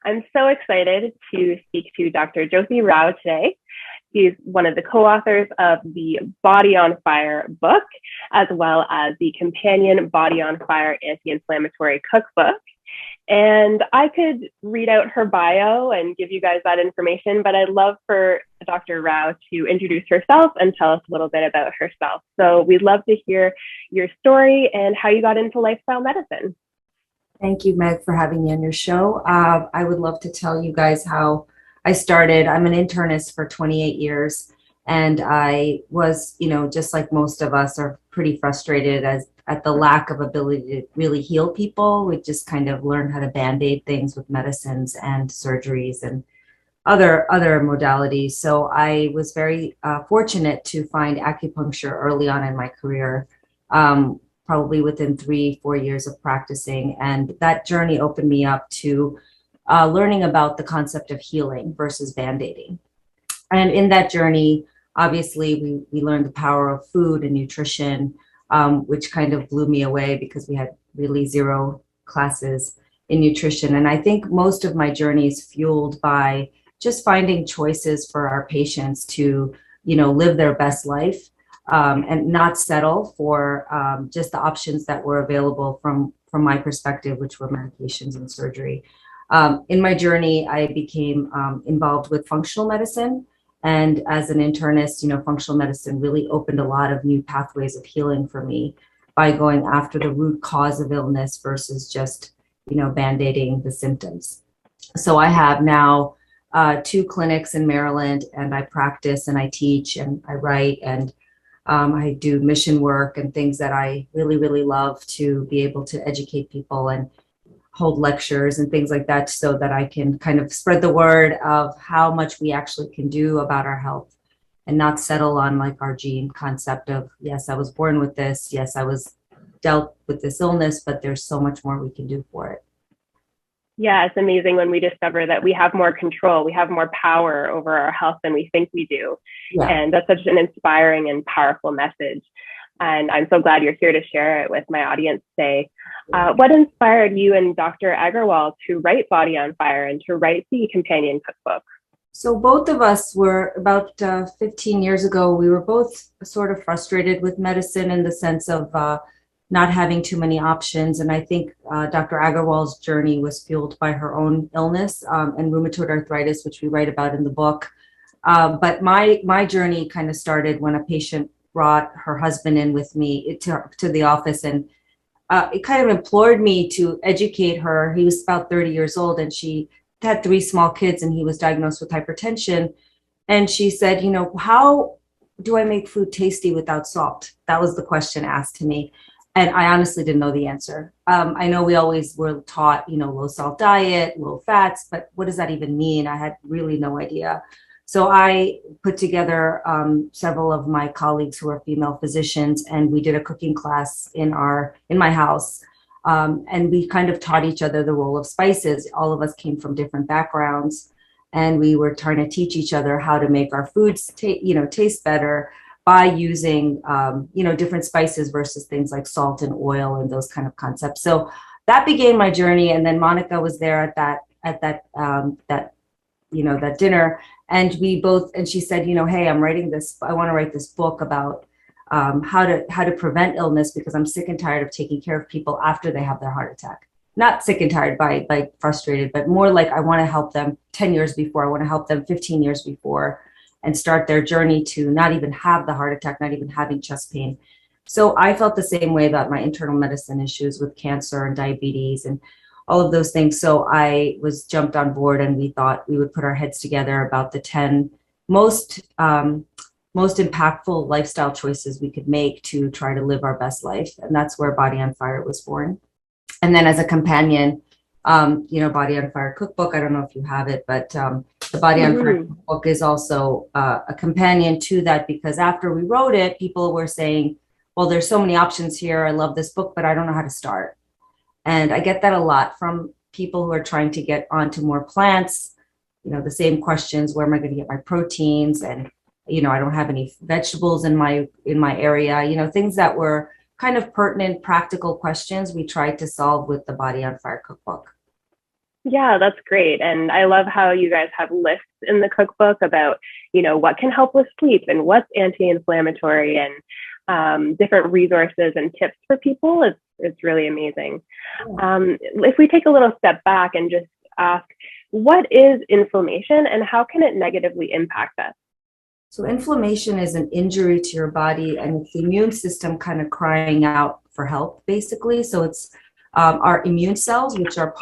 I'm so excited to speak to Dr. Jyothi Rao today. She's one of the co-authors of the Body on Fire book, as well as the companion Body on Fire Anti-Inflammatory Cookbook. And I could read out her bio and give you guys that information, but I'd love for Dr. Rao to introduce herself and tell us a little bit about herself. So we'd love to hear your story and how you got into lifestyle medicine. Thank you, Meg, for having me on your show. I would love to tell you guys how I started. I'm an internist for 28 years, and I was, just like most of us, are pretty frustrated at the lack of ability to really heal people. We just kind of learned how to band-aid things with medicines and surgeries and other modalities. So I was very fortunate to find acupuncture early on in my career. Probably within 3-4 years of practicing. And that journey opened me up to learning about the concept of healing versus band-aiding. And in that journey, obviously, we learned the power of food and nutrition, which kind of blew me away because we had really zero classes in nutrition. And I think most of my journey is fueled by just finding choices for our patients to, live their best life. And not settle for just the options that were available from my perspective, which were medications and surgery. In my journey, I became involved with functional medicine. And as an internist, functional medicine really opened a lot of new pathways of healing for me by going after the root cause of illness versus just, band-aiding the symptoms. So I have now 2 clinics in Maryland, and I practice and I teach and I write, and I do mission work and things that I really, really love to be able to educate people and hold lectures and things like that so that I can kind of spread the word of how much we actually can do about our health and not settle on like our gene concept of, yes, I was born with this. Yes, I was dealt with this illness, but there's so much more we can do for it. Yeah, it's amazing when we discover that we have more control, we have more power over our health than we think we do. Yeah. And that's such an inspiring and powerful message. And I'm so glad you're here to share it with my audience today. What inspired you and Dr. Agarwal to write Body on Fire and to write the companion cookbook? So both of us were about 15 years ago, we were both sort of frustrated with medicine in the sense of not having too many options. And I think Dr. Agarwal's journey was fueled by her own illness and rheumatoid arthritis, which we write about in the book. But my journey kind of started when a patient brought her husband in with me to the office, and it kind of implored me to educate her. He was about 30 years old, and she had 3 small kids, and he was diagnosed with hypertension. And she said, how do I make food tasty without salt? That was the question asked to me. And I honestly didn't know the answer. I know we always were taught, low salt diet, low fats, but what does that even mean? I had really no idea. So I put together several of my colleagues who are female physicians, and we did a cooking class in my house. And we kind of taught each other the role of spices. All of us came from different backgrounds, and we were trying to teach each other how to make our foods taste better by using, different spices versus things like salt and oil and those kind of concepts. So that began my journey. And then Monica was there at that dinner, and she said, hey, I want to write this book about how to prevent illness, because I'm sick and tired of taking care of people after they have their heart attack. Not sick and tired by like frustrated, but more like I want to help them 10 years before. I want to help them 15 years before, and start their journey to not even have the heart attack, not even having chest pain. So I felt the same way about my internal medicine issues with cancer and diabetes and all of those things. So I was jumped on board, and we thought we would put our heads together about the 10 most impactful lifestyle choices we could make to try to live our best life. And that's where Body on Fire was born. And then as a companion, Body on Fire Cookbook, I don't know if you have it, but the Body on Fire Cookbook is also a companion to that, because after we wrote it, people were saying, well, there's so many options here. I love this book, but I don't know how to start. And I get that a lot from people who are trying to get onto more plants, the same questions, where am I going to get my proteins? And, I don't have any vegetables in my area, things that were kind of pertinent, practical questions we tried to solve with the Body on Fire Cookbook. Yeah, that's great. And I love how you guys have lists in the cookbook about, what can help with sleep and what's anti-inflammatory, and different resources and tips for people. It's really amazing. If we take a little step back and just ask, what is inflammation and how can it negatively impact us? So inflammation is an injury to your body, and it's the immune system kind of crying out for help, basically. So it's our immune cells, which are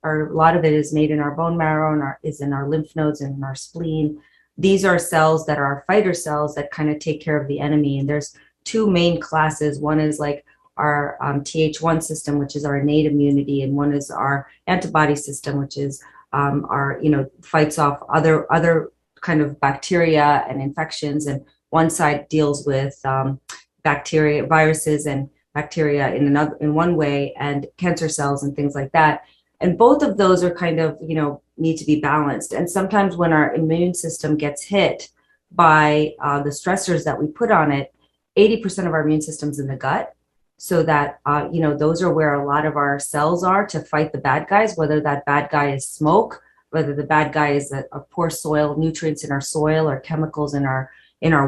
a lot of it is made in our bone marrow and is in our lymph nodes and in our spleen. These are cells that are fighter cells that kind of take care of the enemy. And there's two main classes. One is like our Th1 system, which is our innate immunity, and one is our antibody system, which is our, fights off other kind of bacteria and infections. And one side deals with bacteria, viruses and bacteria in one way, and cancer cells and things like that. And both of those are kind of, need to be balanced. And sometimes when our immune system gets hit by the stressors that we put on it, 80% of our immune system's in the gut. So that, those are where a lot of our cells are to fight the bad guys, whether that bad guy is smoke, whether the bad guy is a poor soil, nutrients in our soil, or chemicals in our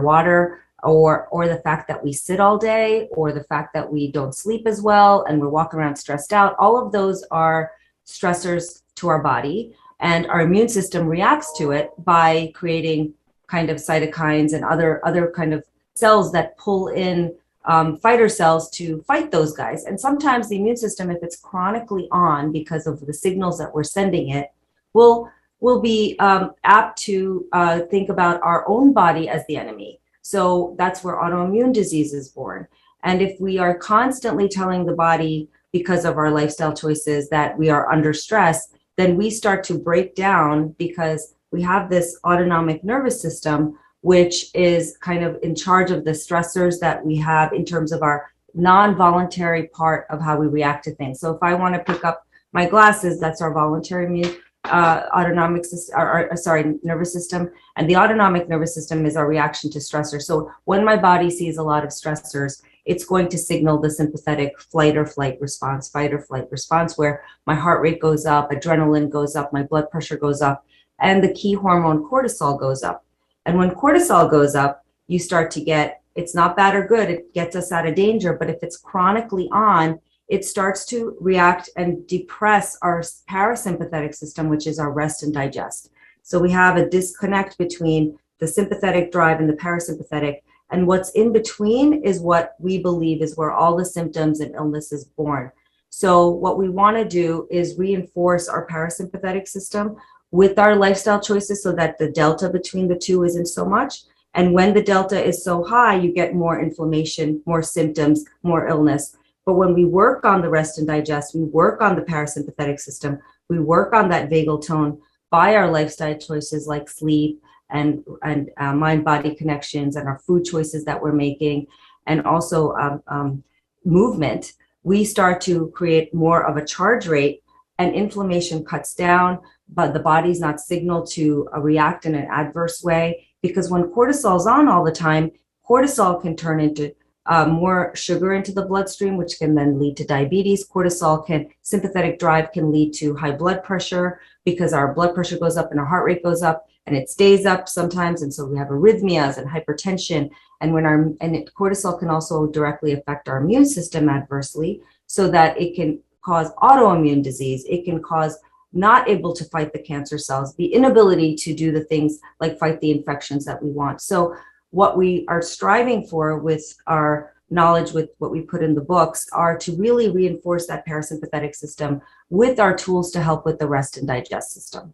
water, or the fact that we sit all day, or the fact that we don't sleep as well and we're walking around stressed out. All of those are stressors to our body, and our immune system reacts to it by creating kind of cytokines and other kind of cells that pull in fighter cells to fight those guys. And sometimes the immune system, if it's chronically on because of the signals that we're sending it, will be apt to think about our own body as the enemy. So that's where autoimmune disease is born. And if we are constantly telling the body, because of our lifestyle choices, that we are under stress, then we start to break down, because we have this autonomic nervous system, which is kind of in charge of the stressors that we have in terms of our non-voluntary part of how we react to things. So if I want to pick up my glasses, that's our voluntary autonomic system, nervous system. And the autonomic nervous system is our reaction to stressors. So when my body sees a lot of stressors, it's going to signal the sympathetic fight or flight response, where my heart rate goes up, adrenaline goes up, my blood pressure goes up, and the key hormone cortisol goes up. And when cortisol goes up, you start to get, it's not bad or good, it gets us out of danger, but if it's chronically on, it starts to react and depress our parasympathetic system, which is our rest and digest. So we have a disconnect between the sympathetic drive and the parasympathetic. And what's in between is what we believe is where all the symptoms and illness is born. So what we want to do is reinforce our parasympathetic system with our lifestyle choices so that the delta between the two isn't so much. And when the delta is so high, you get more inflammation, more symptoms, more illness. But when we work on the rest and digest, we work on the parasympathetic system, we work on that vagal tone by our lifestyle choices like sleep and mind-body connections and our food choices that we're making, and also movement, we start to create more of a charge rate, and inflammation cuts down, but the body's not signaled to react in an adverse way. Because when cortisol is on all the time, cortisol can turn into more sugar into the bloodstream, which can then lead to diabetes. Sympathetic drive can lead to high blood pressure, because our blood pressure goes up and our heart rate goes up, and it stays up sometimes. And so we have arrhythmias and hypertension. And cortisol can also directly affect our immune system adversely, so that it can cause autoimmune disease. It can cause not able to fight the cancer cells, the inability to do the things like fight the infections that we want. So what we are striving for with our knowledge, with what we put in the books, are to really reinforce that parasympathetic system with our tools to help with the rest and digest system.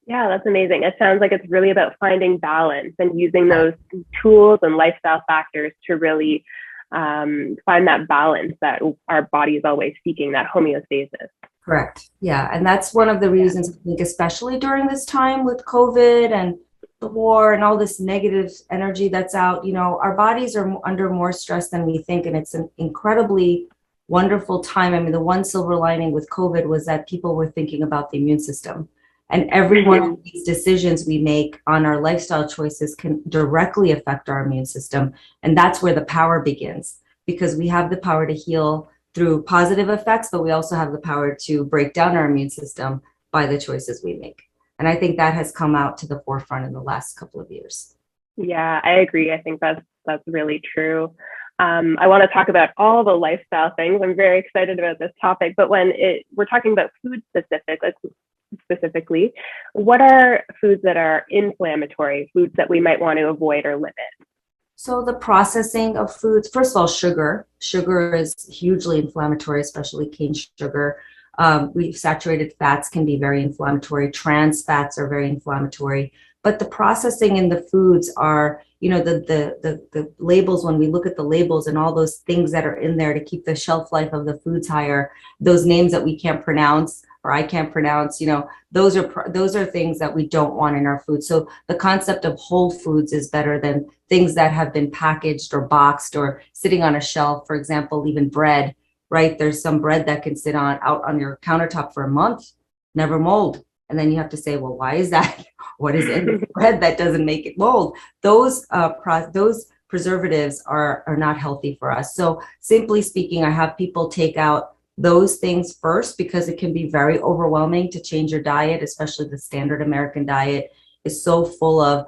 Yeah, that's amazing. It sounds like it's really about finding balance and using those tools and lifestyle factors to really find that balance that our body is always seeking, that homeostasis. Correct. Yeah. And that's one of the reasons, I think, especially during this time with COVID and the war and all this negative energy that's out, our bodies are under more stress than we think. And it's an incredibly wonderful time. I mean, the one silver lining with COVID was that people were thinking about the immune system. And every one of these decisions we make on our lifestyle choices can directly affect our immune system. And that's where the power begins, because we have the power to heal through positive effects, but we also have the power to break down our immune system by the choices we make. And I think that has come out to the forefront in the last couple of years. Yeah, I agree. I think that's really true. I want to talk about all the lifestyle things. I'm very excited about this topic, but when we're talking about food specifically, what are foods that are inflammatory, foods that we might want to avoid or limit? So the processing of foods, first of all, sugar. Sugar is hugely inflammatory, especially cane sugar. Saturated fats can be very inflammatory. Trans fats are very inflammatory. But the processing in the foods are, the labels, when we look at the labels and all those things that are in there to keep the shelf life of the foods higher, those names that we can't pronounce or I can't pronounce, those are things that we don't want in our food. So the concept of whole foods is better than things that have been packaged or boxed or sitting on a shelf. For example, even bread, right? There's some bread that can sit out on your countertop for a month, never mold. And then you have to say, well, why is that? What is in the bread that doesn't make it mold? Those preservatives are not healthy for us. So simply speaking, I have people take out those things first because it can be very overwhelming to change your diet, especially the standard American diet is so full of,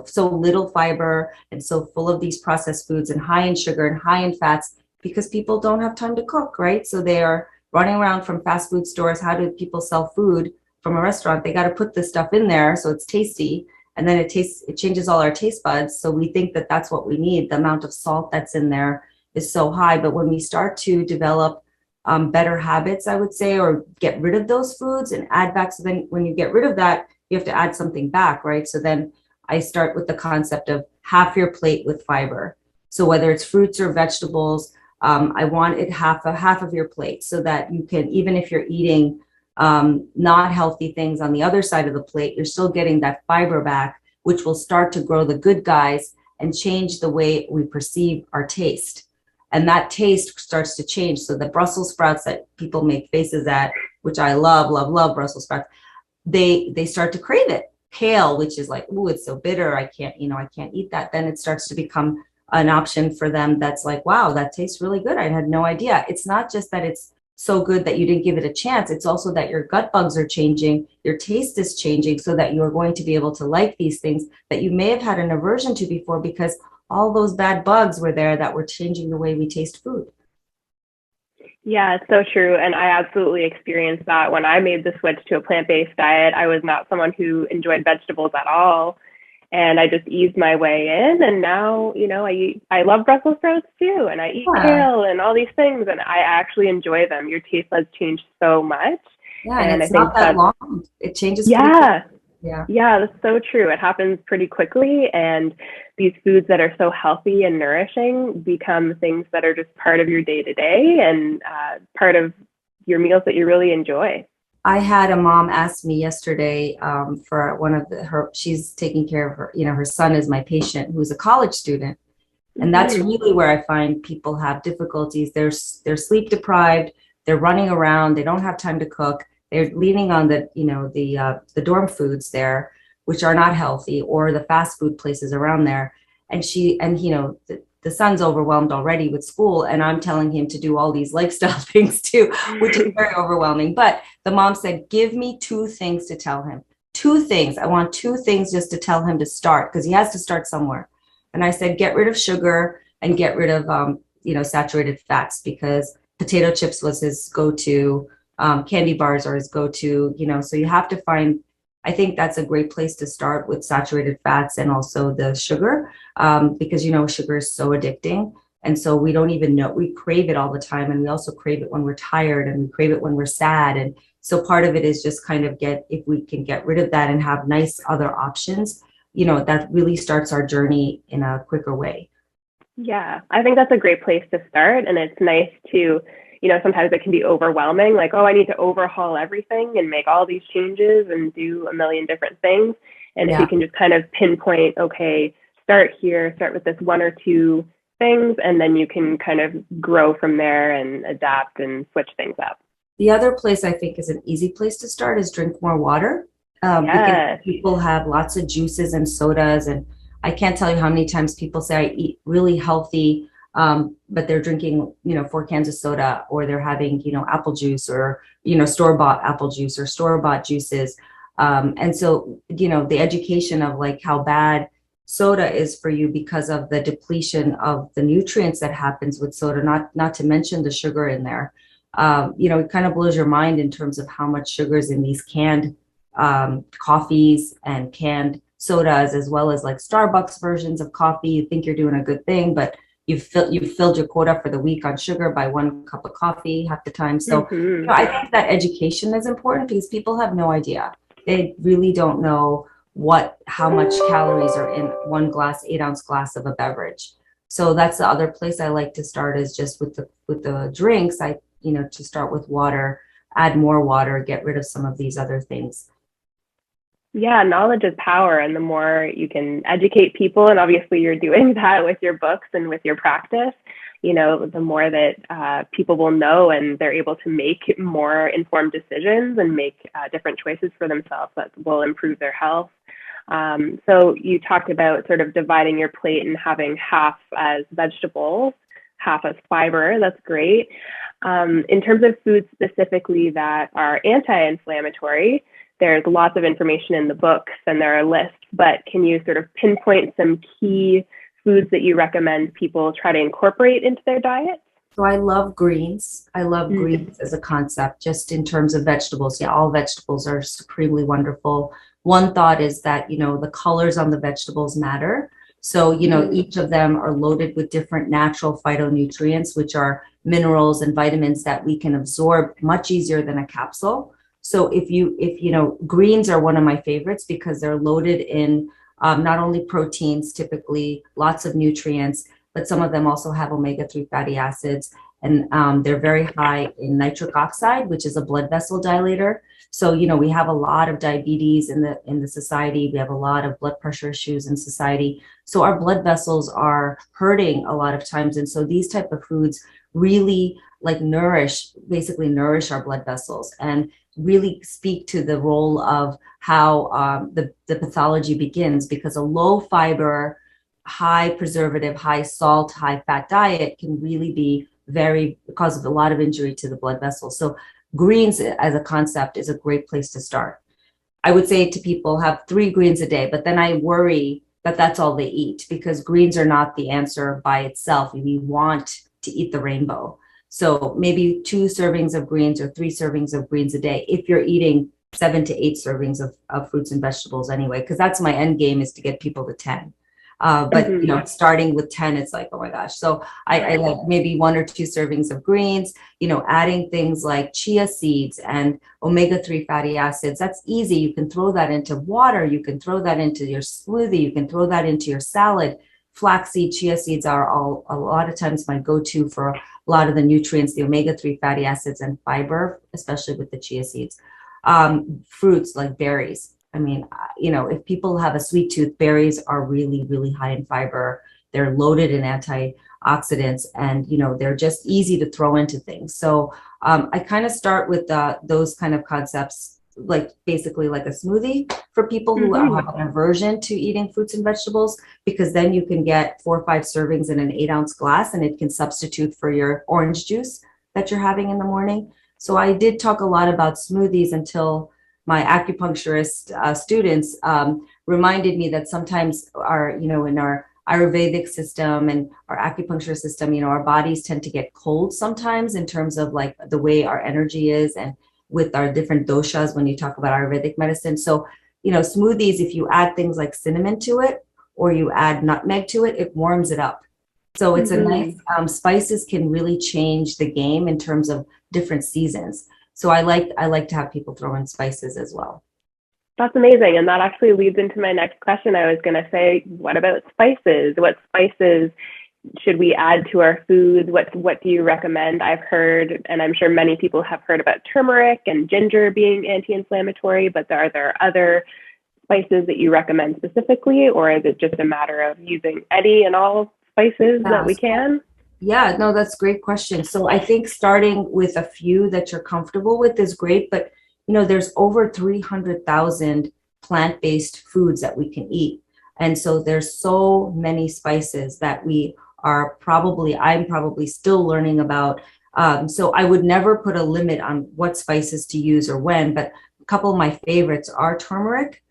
so little fiber and so full of these processed foods and high in sugar and high in fats because people don't have time to cook, right? So they are running around from fast food stores. How do people sell food from a restaurant? They got to put this stuff in there so it's tasty, and then it changes all our taste buds. So we think that that's what we need. The amount of salt that's in there is so high. But when we start to develop better habits, I would say, or get rid of those foods and add back. So then when you get rid of that, you have to add something back, right? So then I start with the concept of half your plate with fiber. So whether it's fruits or vegetables, I want it half of your plate so that you can, even if you're eating not healthy things on the other side of the plate, you're still getting that fiber back, which will start to grow the good guys and change the way we perceive our taste. And that taste starts to change. So the Brussels sprouts that people make faces at, which I love, love, love Brussels sprouts, they start to crave it. Kale, which is like, oh, it's so bitter, I can't eat that. Then it starts to become an option for them that's like, wow, that tastes really good. I had no idea. It's not just that it's so good that you didn't give it a chance. It's also that your gut bugs are changing, your taste is changing so that you're going to be able to like these things that you may have had an aversion to before because all those bad bugs were there that were changing the way we taste food. Yeah, it's so true. And I absolutely experienced that when I made the switch to a plant-based diet. I was not someone who enjoyed vegetables at all. And I just eased my way in. And now, I love Brussels sprouts too. And I eat kale and all these things. And I actually enjoy them. Your taste buds change so much. Yeah, and it's not that long. It changes. Yeah. Yeah, that's so true. It happens pretty quickly. And these foods that are so healthy and nourishing become things that are just part of your day-to-day and part of your meals that you really enjoy. I had a mom ask me yesterday for one of she's taking care of her, her son is my patient who's a college student. And that's really where I find people have difficulties. They're sleep deprived, they're running around, they don't have time to cook. They're leaning on the dorm foods there, which are not healthy, or the fast food places around there. And the son's overwhelmed already with school, and I'm telling him to do all these lifestyle things too, which is very overwhelming. But the mom said, give me 2 things to tell him. 2 things. I want 2 things just to tell him to start, because he has to start somewhere. And I said, get rid of sugar and get rid of, saturated fats, because potato chips was his go-to, candy bars are his go-to, so you have to find, I think that's a great place to start with saturated fats and also the sugar, because, sugar is so addicting. And so we don't even know, we crave it all the time. And we also crave it when we're tired, and we crave it when we're sad. And so part of it is just kind of if we can get rid of that and have nice other options, that really starts our journey in a quicker way. Yeah, I think that's a great place to start. And it's nice to, sometimes it can be overwhelming, like, oh, I need to overhaul everything and make all these changes and do a million different things. And if you can just kind of pinpoint, okay, start with this 1 or 2 things, and then you can kind of grow from there and adapt and switch things up. The other place I think is an easy place to start is drink more water. Because people have lots of juices and sodas, and I can't tell you how many times people say I eat really healthy but they're drinking, 4 cans of soda, or they're having, apple juice, or, store-bought apple juice or store-bought juices. And so, the education of like how bad soda is for you because of the depletion of the nutrients that happens with soda, not to mention the sugar in there. It kind of blows your mind in terms of how much sugar is in these canned coffees and canned sodas, as well as like Starbucks versions of coffee. You think you're doing a good thing, but you've filled your quota for the week on sugar by 1 cup of coffee half the time. So I think that education is important because people have no idea. They really don't know how much calories are in 8-ounce glass of a beverage. So that's the other place I like to start, is just with the drinks. To start with water, add more water, get rid of some of these other things. Yeah, knowledge is power, and the more you can educate people, and obviously you're doing that with your books and with your practice, the more that people will know, and they're able to make more informed decisions and make different choices for themselves that will improve their health. So you talked about sort of dividing your plate and having half as vegetables, half as fiber. That's great. In terms of foods specifically that are anti-inflammatory, there's lots of information in the books and there are lists, but can you sort of pinpoint some key foods that you recommend people try to incorporate into their diet? So I love greens. I love greens as a concept, just in terms of vegetables. Yeah, all vegetables are supremely wonderful. One thought is that, the colors on the vegetables matter. So, each of them are loaded with different natural phytonutrients, which are minerals and vitamins that we can absorb much easier than a capsule. So if greens are one of my favorites because they're loaded in not only proteins, typically lots of nutrients, but some of them also have omega-3 fatty acids, and they're very high in nitric oxide, which is a blood vessel dilator. So, we have a lot of diabetes in the society. We have a lot of blood pressure issues in society. So our blood vessels are hurting a lot of times. And so these type of foods really basically nourish our blood vessels and really speak to the role of how the pathology begins, because a low fiber, high preservative, high salt, high fat diet can really be cause a lot of injury to the blood vessels. So greens as a concept is a great place to start. I would say to people, have 3 greens a day, but then I worry that that's all they eat, because greens are not the answer by itself. We want to eat the rainbow. So maybe 2 servings of greens or 3 servings of greens a day, if you're eating 7 to 8 servings of fruits and vegetables anyway, because that's my end game, is to get people to 10. But starting with 10, it's like, oh my gosh. So I like maybe 1 or 2 servings of greens, adding things like chia seeds and omega-3 fatty acids. That's easy. You can throw that into water. You can throw that into your smoothie. You can throw that into your salad. Flaxseed, chia seeds are a lot of times my go-to for a lot of the nutrients, the omega-3 fatty acids and fiber, especially with the chia seeds. Fruits like berries. I mean, if people have a sweet tooth, berries are really, really high in fiber. They're loaded in antioxidants, and, they're just easy to throw into things. So I kind of start with those kind of concepts, like basically like a smoothie for people who have an aversion to eating fruits and vegetables, because then you can get 4 or 5 servings in an 8-ounce glass, and it can substitute for your orange juice that you're having in the morning. So I did talk a lot about smoothies until my acupuncturist students reminded me that sometimes in our Ayurvedic system and our acupuncture system, our bodies tend to get cold sometimes in terms of like the way our energy is, and with our different doshas when you talk about Ayurvedic medicine. So, smoothies, if you add things like cinnamon to it or you add nutmeg to it, it warms it up. So it's a nice, spices can really change the game in terms of different seasons. So I like to have people throw in spices as well. That's amazing. And that actually leads into my next question. I was going to say, what about spices? What spices should we add to our foods? What do you recommend? I've heard, and I'm sure many people have heard about turmeric and ginger being anti-inflammatory, but are there other spices that you recommend specifically, or is it just a matter of using any and all spices that we can? Yeah, no, that's a great question. So I think starting with a few that you're comfortable with is great, but there's over 300,000 plant-based foods that we can eat. And so there's so many spices that we I'm probably still learning about. So I would never put a limit on what spices to use or when, but a couple of my favorites are turmeric.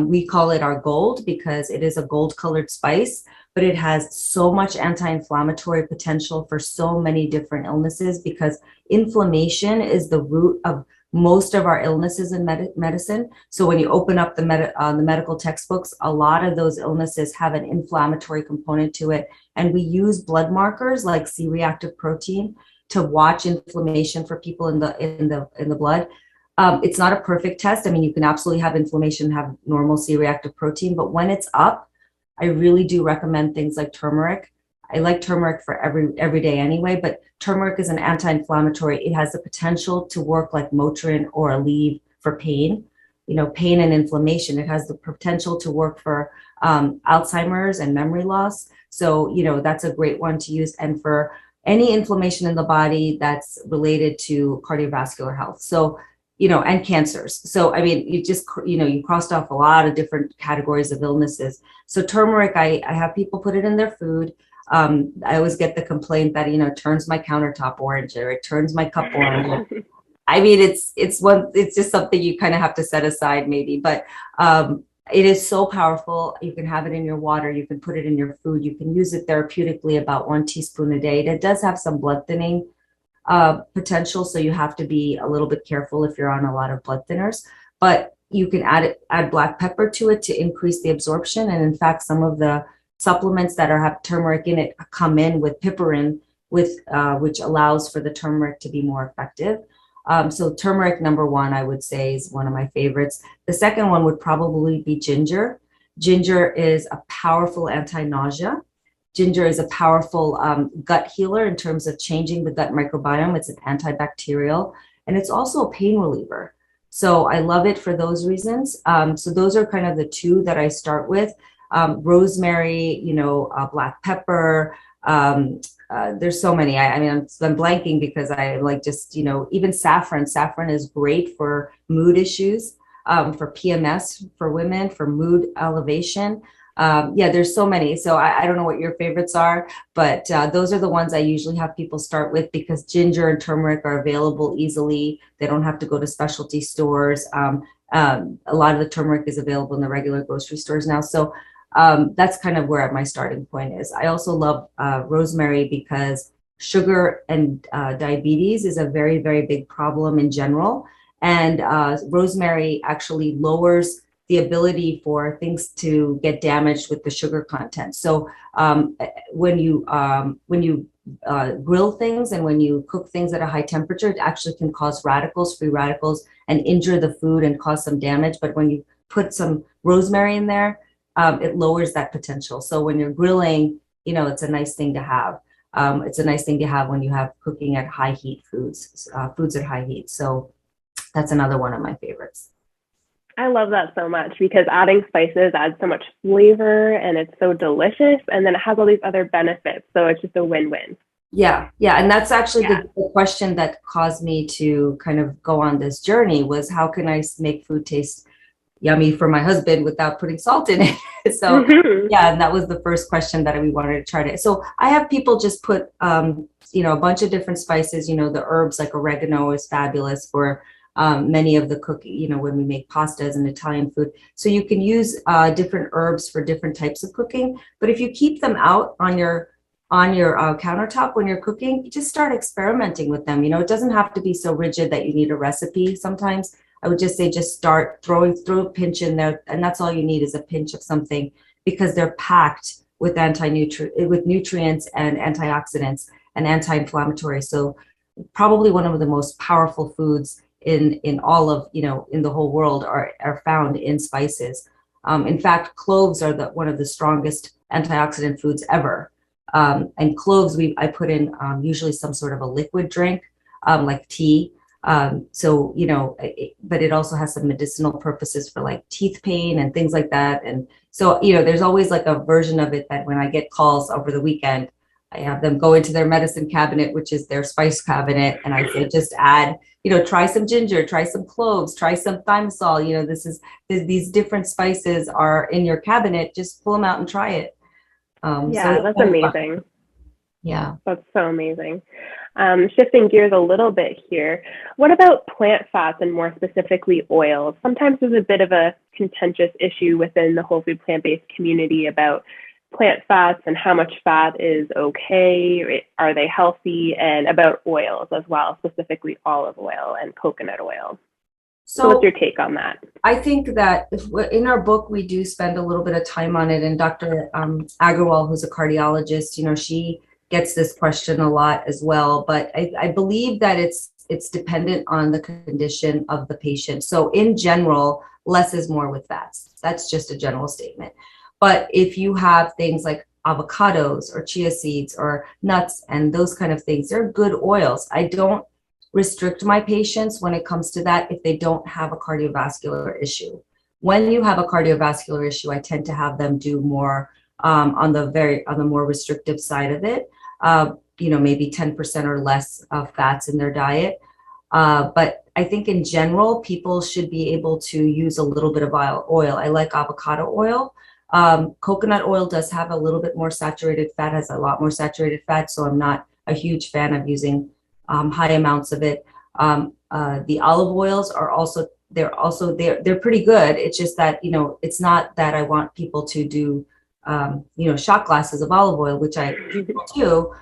We call it our gold because it is a gold colored spice, but it has so much anti-inflammatory potential for so many different illnesses because inflammation is the root of most of our illnesses in medicine. So when you open up the medical textbooks, a lot of those illnesses have an inflammatory component to it. And we use blood markers like C-reactive protein to watch inflammation for people in the blood. It's not a perfect test. I mean, you can absolutely have inflammation, have normal C-reactive protein, but when it's up, I really do recommend things like turmeric. I like turmeric for every day anyway, but turmeric is an anti-inflammatory. It has the potential to work like Motrin or Aleve for pain, pain and inflammation. It has the potential to work for Alzheimer's and memory loss. So, that's a great one to use. And for any inflammation in the body that's related to cardiovascular health. So, and cancers. So, I mean, you crossed off a lot of different categories of illnesses. So turmeric, I have people put it in their food. I always get the complaint that, it turns my countertop orange or it turns my cup orange. I mean, it's just something you kind of have to set aside maybe, but it is so powerful. You can have it in your water. You can put it in your food. You can use it therapeutically about 1 teaspoon a day. It does have some blood thinning potential. So you have to be a little bit careful if you're on a lot of blood thinners, but you can add black pepper to it to increase the absorption. And in fact, some of the supplements that have turmeric in it come in with piperine, which allows for the turmeric to be more effective. So turmeric, number one, I would say is one of my favorites. The second one would probably be ginger. Ginger is a powerful anti-nausea. Ginger is a powerful gut healer in terms of changing the gut microbiome. It's an antibacterial, and it's also a pain reliever. So I love it for those reasons. So those are kind of the two that I start with. Rosemary, black pepper. There's so many. I mean, I'm blanking because I like just, even saffron. Saffron is great for mood issues, for PMS for women, for mood elevation. There's so many. So I don't know what your favorites are, but those are the ones I usually have people start with because ginger and turmeric are available easily. They don't have to go to specialty stores. A lot of the turmeric is available in the regular grocery stores now. So that's kind of where my starting point is. I also love rosemary because sugar and diabetes is a very, very big problem in general. And rosemary actually lowers the ability for things to get damaged with the sugar content. So when you grill things and when you cook things at a high temperature, it actually can cause free radicals, and injure the food and cause some damage. But when you put some rosemary in there, it lowers that potential. So when you're grilling, it's a nice thing to have. It's a nice thing to have when you have cooking at high heat foods at high heat. So that's another one of my favorites. I love that so much because adding spices adds so much flavor and it's so delicious, and then it has all these other benefits. So it's just a win-win. Yeah. And that's actually the question that caused me to kind of go on this journey was how can I make food taste yummy for my husband without putting salt in it? So and that was the first question that we wanted to try to. So I have people just put, a bunch of different spices, the herbs like oregano is fabulous for many of the cooking, when we make pastas and Italian food. So you can use different herbs for different types of cooking. But if you keep them out on your countertop when you're cooking, you just start experimenting with them. It doesn't have to be so rigid that you need a recipe. Sometimes I would just say, just start throw a pinch in there. And that's all you need is a pinch of something because they're packed with nutrients and antioxidants and anti-inflammatory. So probably one of the most powerful foods in all of, in the whole world are found in spices. In fact, cloves are one of the strongest antioxidant foods ever. And cloves, I put in usually some sort of a liquid drink, like tea. But it also has some medicinal purposes for like teeth pain and things like that. And so, there's always like a version of it that when I get calls over the weekend, I have them go into their medicine cabinet, which is their spice cabinet. And I say, just add, try some ginger, try some cloves, try some thimerosal. These different spices are in your cabinet. Just pull them out and try it. That's amazing. Yeah. That's so amazing. Shifting gears a little bit here, what about plant fats and more specifically oils? Sometimes there's a bit of a contentious issue within the whole food plant-based community about plant fats and how much fat is okay, are they healthy, and about oils as well, specifically olive oil and coconut oil. So what's So your take on that? I think that in our book, we do spend a little bit of time on it. And Dr. Agarwal, who's a cardiologist, she gets this question a lot as well. But I believe that it's dependent on the condition of the patient. So in general, less is more with fats. That's just a general statement. But if you have things like avocados or chia seeds or nuts and those kind of things, they're good oils. I don't restrict my patients when it comes to that if they don't have a cardiovascular issue. When you have a cardiovascular issue, I tend to have them do more on the more restrictive side of it. Maybe 10% or less of fats in their diet. But I think in general, people should be able to use a little bit of oil. I like avocado oil. Coconut oil does have a little bit more saturated fat, has a lot more saturated fat, so I'm not a huge fan of using high amounts of it. The olive oils are also they're pretty good. It's just that it's not that I want people to do shot glasses of olive oil, which I do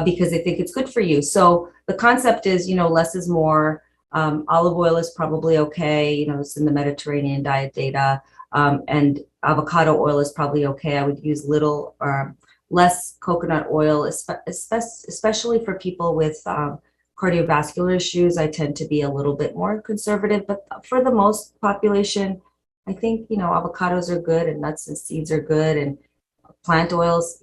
because they think it's good for you. So the concept is less is more. Olive oil is probably okay. It's in the Mediterranean diet data, and avocado oil is probably okay. I would use less coconut oil, especially for people with cardiovascular issues. I tend to be a little bit more conservative, but for the most population, I think, avocados are good and nuts and seeds are good, and plant oils,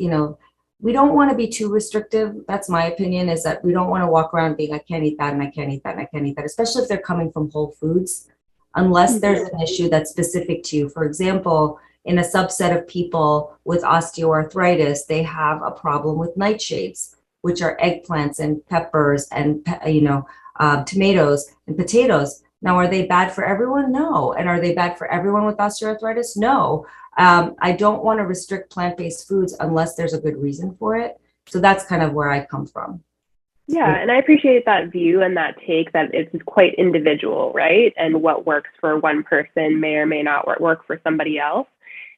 we don't want to be too restrictive. That's my opinion, is that we don't want to walk around being, I can't eat that and I can't eat that and I can't eat that, especially if they're coming from whole foods, unless there's an issue that's specific to you. For example, in a subset of people with osteoarthritis, they have a problem with nightshades, which are eggplants and peppers and tomatoes and potatoes. Now, are they bad for everyone? No. And are they bad for everyone with osteoarthritis? No. I don't want to restrict plant-based foods unless there's a good reason for it. So that's kind of where I come from. Yeah, and I appreciate that view and that take that it's quite individual, right? And what works for one person may or may not work for somebody else.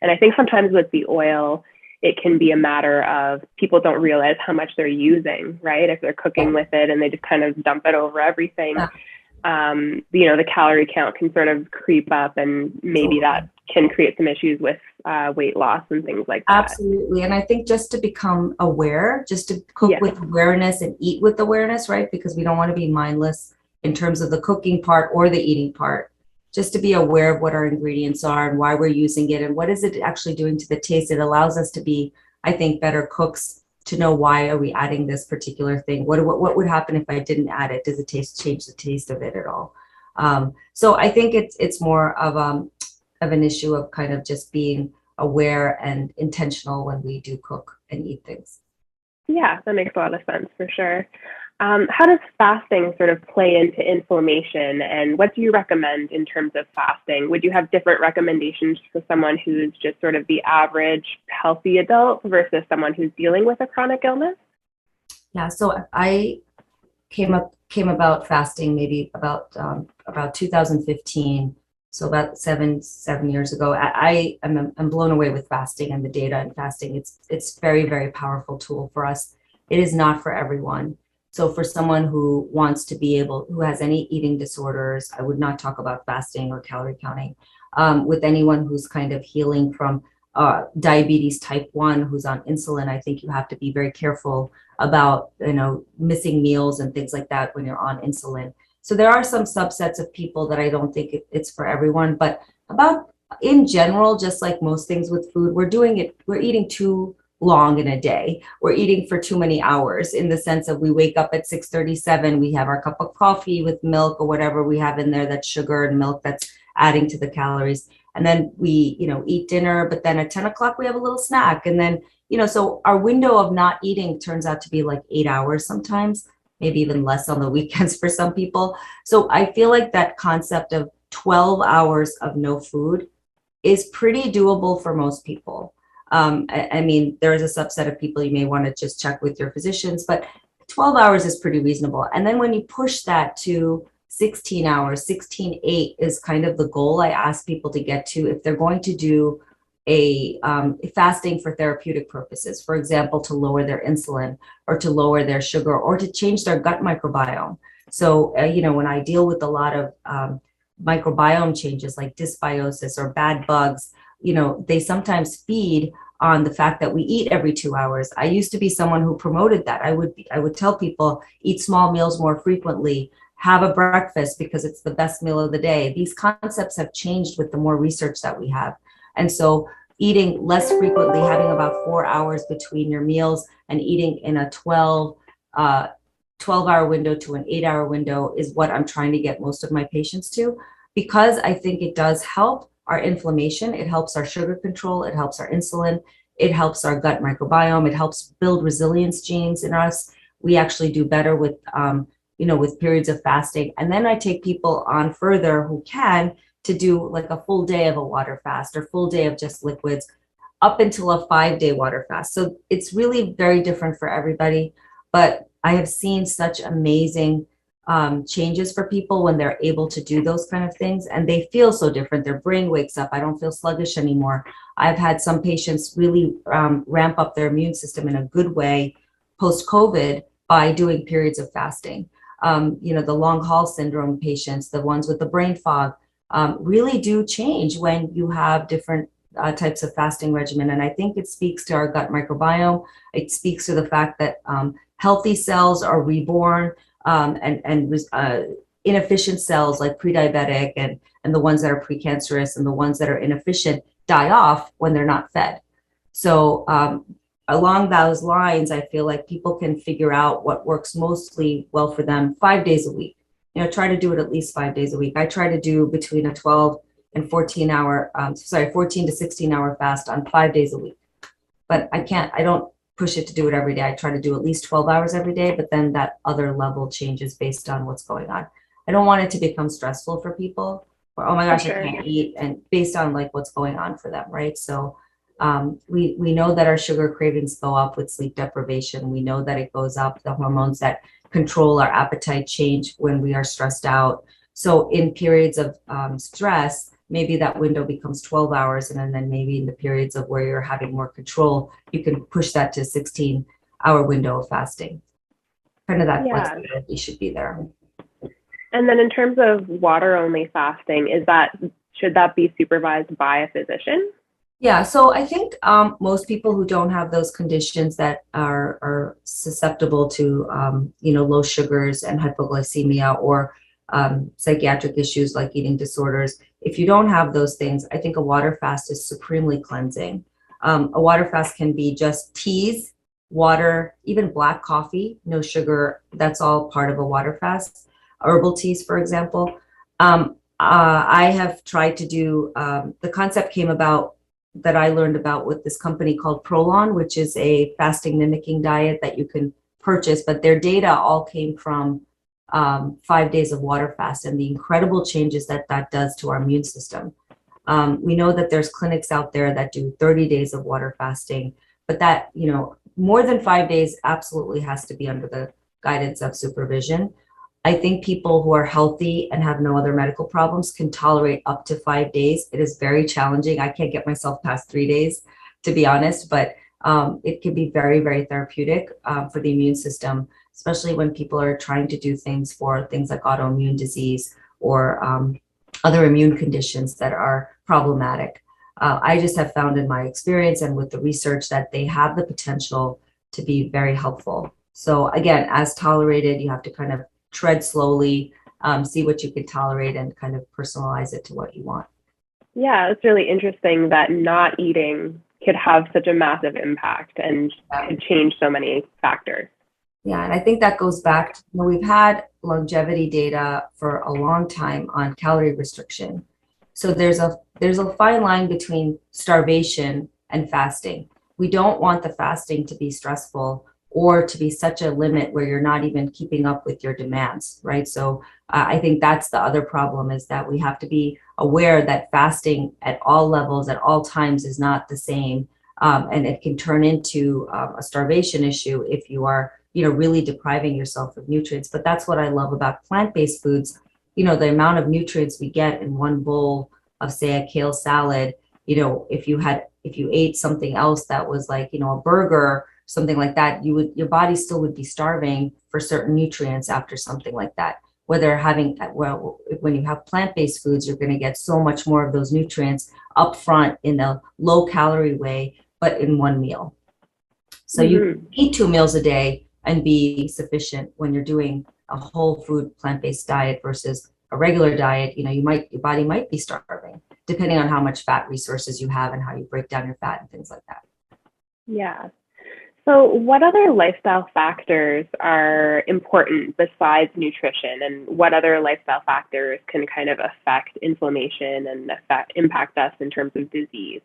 And I think sometimes with the oil, it can be a matter of people don't realize how much they're using, right? If they're cooking with it and they just kind of dump it over everything, the calorie count can sort of creep up, and maybe that can create some issues with weight loss and things like that. Absolutely. And I think just to become aware, just to cook with awareness and eat with awareness, right? Because we don't want to be mindless in terms of the cooking part or the eating part. Just to be aware of what our ingredients are and why we're using it and what is it actually doing to the taste. It allows us to be, I think, better cooks, to know why are we adding this particular thing. What would happen if I didn't add it? Does it change the taste of it at all? So I think it's more of an issue of kind of just being aware and intentional when we do cook and eat things. Yeah, that makes a lot of sense for sure. How does fasting sort of play into inflammation, and what do you recommend in terms of fasting? Would you have different recommendations for someone who's just sort of the average healthy adult versus someone who's dealing with a chronic illness? Yeah, so I came about fasting maybe about 2015. So about seven years ago. I'm blown away with fasting and the data and fasting. It's very, very powerful tool for us. It is not for everyone. So for someone who wants to be who has any eating disorders, I would not talk about fasting or calorie counting. With anyone who's kind of healing from diabetes type 1, who's on insulin, I think you have to be very careful about, missing meals and things like that when you're on insulin. So there are some subsets of people that I don't think it's for everyone, but in general, just like most things with food, we're eating too long in a day. We're eating for too many hours, in the sense of we wake up at 6:37, we have our cup of coffee with milk or whatever we have in there that's sugar and milk that's adding to the calories. And then we, eat dinner, but then at 10 o'clock we have a little snack. And then, so our window of not eating turns out to be like 8 hours sometimes, maybe even less on the weekends for some people. So I feel like that concept of 12 hours of no food is pretty doable for most people. I mean, there is a subset of people you may want to just check with your physicians, but 12 hours is pretty reasonable. And then when you push that to 16 hours, 16.8 is kind of the goal I ask people to get to if they're going to do a fasting for therapeutic purposes, for example, to lower their insulin or to lower their sugar or to change their gut microbiome. So, when I deal with a lot of microbiome changes like dysbiosis or bad bugs, they sometimes feed on the fact that we eat every 2 hours. I used to be someone who promoted that. I would tell people, eat small meals more frequently, have a breakfast because it's the best meal of the day. These concepts have changed with the more research that we have. And so eating less frequently, having about 4 hours between your meals and eating in a 12-hour window to an 8-hour window is what I'm trying to get most of my patients to, because I think it does help our inflammation. It helps our sugar control. It helps our insulin. It helps our gut microbiome. It helps build resilience genes in us. We actually do better with, with periods of fasting. And then I take people on further who can to do like a full day of a water fast or full day of just liquids up until a 5-day water fast. So it's really very different for everybody. But I have seen such amazing changes for people when they're able to do those kind of things, and they feel so different. Their brain wakes up. I don't feel sluggish anymore. I've had some patients really ramp up their immune system in a good way post-COVID by doing periods of fasting. The long haul syndrome patients, the ones with the brain fog, really do change when you have different types of fasting regimen. And I think it speaks to our gut microbiome. It speaks to the fact that healthy cells are reborn, and inefficient cells like pre-diabetic and the ones that are precancerous and the ones that are inefficient die off when they're not fed. So along those lines, I feel like people can figure out what works mostly well for them 5 days a week. Try to do it at least 5 days a week. I try to do between a 12 and 14 to 16 hour fast on 5 days a week. But I don't push it to do it every day. I try to do at least 12 hours every day, but then that other level changes based on what's going on. I don't want it to become stressful for people or, oh my gosh, I can't eat, and based on like what's going on for them, right? So we know that our sugar cravings go up with sleep deprivation. We know that it goes up. The hormones that control our appetite change when we are stressed out. So in periods of stress, maybe that window becomes 12 hours. And then maybe in the periods of where you're having more control, you can push that to 16-hour window of fasting. Kind of that flexibility should be there. And then in terms of water only fasting, should that be supervised by a physician? Yeah, so I think most people who don't have those conditions that are susceptible to low sugars and hypoglycemia or psychiatric issues like eating disorders, if you don't have those things, I think a water fast is supremely cleansing. A water fast can be just teas, water, even black coffee, no sugar. That's all part of a water fast. Herbal teas, for example. I have tried to do, the concept came about that I learned about with this company called Prolon, which is a fasting mimicking diet that you can purchase, but their data all came from 5 days of water fast and the incredible changes that does to our immune system. We know that there's clinics out there that do 30 days of water fasting, but that, more than 5 days absolutely has to be under the guidance of supervision. I think people who are healthy and have no other medical problems can tolerate up to 5 days. It is very challenging. I can't get myself past 3 days, to be honest, but it can be very, very therapeutic for the immune system, especially when people are trying to do things for things like autoimmune disease or other immune conditions that are problematic. I just have found in my experience and with the research that they have the potential to be very helpful. So again, as tolerated, you have to kind of tread slowly, see what you can tolerate and kind of personalize it to what you want. Yeah, it's really interesting that not eating could have such a massive impact and could change so many factors. Yeah, and I think that goes back to, we've had longevity data for a long time on calorie restriction. So there's a fine line between starvation and fasting. We don't want the fasting to be stressful or to be such a limit where you're not even keeping up with your demands, right? So I think that's the other problem, is that we have to be aware that fasting at all levels, at all times, is not the same And it can turn into a starvation issue if you are, really depriving yourself of nutrients. But that's what I love about plant-based foods. The amount of nutrients we get in one bowl of, say, a kale salad, if you ate something else that was like, a burger, something like that, your body still would be starving for certain nutrients after something like that. When you have plant-based foods, you're going to get so much more of those nutrients up front in a low calorie way, but in one meal. So you eat 2 meals a day and be sufficient when you're doing a whole food plant-based diet versus a regular diet. Your body might be starving depending on how much fat resources you have and how you break down your fat and things like that. Yeah. So what other lifestyle factors are important besides nutrition, and what other lifestyle factors can kind of affect inflammation and impact us in terms of disease?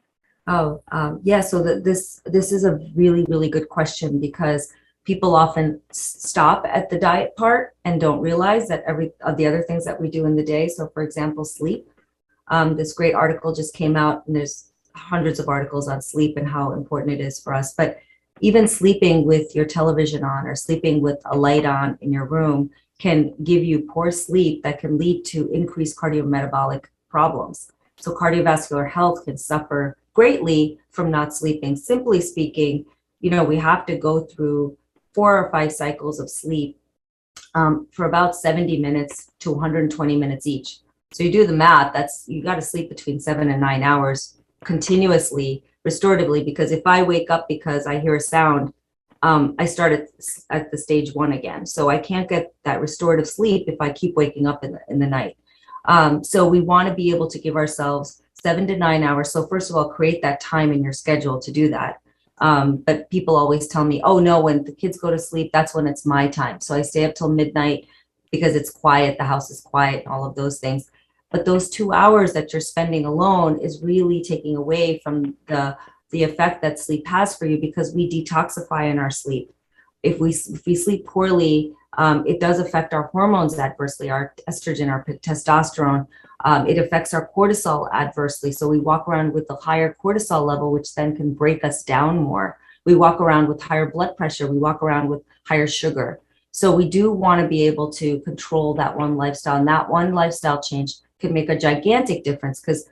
Yeah. So this is a really, really good question, because people often stop at the diet part and don't realize that every of the other things that we do in the day. So for example, sleep. This great article just came out, and there's hundreds of articles on sleep and how important it is for us. But even sleeping with your television on or sleeping with a light on in your room can give you poor sleep that can lead to increased cardiometabolic problems. So cardiovascular health can suffer greatly from not sleeping. Simply speaking, we have to go through 4 or 5 cycles of sleep for about 70 minutes to 120 minutes each. So you do the math, you got to sleep between 7 and 9 hours continuously, restoratively, because if I wake up because I hear a sound, I start at the stage 1 again. So I can't get that restorative sleep if I keep waking up in the night. So we want to be able to give ourselves 7 to 9 hours. So first of all, create that time in your schedule to do that. But people always tell me, oh no, when the kids go to sleep, that's when it's my time. So I stay up till midnight because it's quiet, the house is quiet, all of those things. But those 2 hours that you're spending alone is really taking away from the effect that sleep has for you, because we detoxify in our sleep. If we sleep poorly, it does affect our hormones adversely, our estrogen, our testosterone. It affects our cortisol adversely. So we walk around with a higher cortisol level, which then can break us down more. We walk around with higher blood pressure. We walk around with higher sugar. So we do want to be able to control that one lifestyle, and that one lifestyle change can make a gigantic difference, because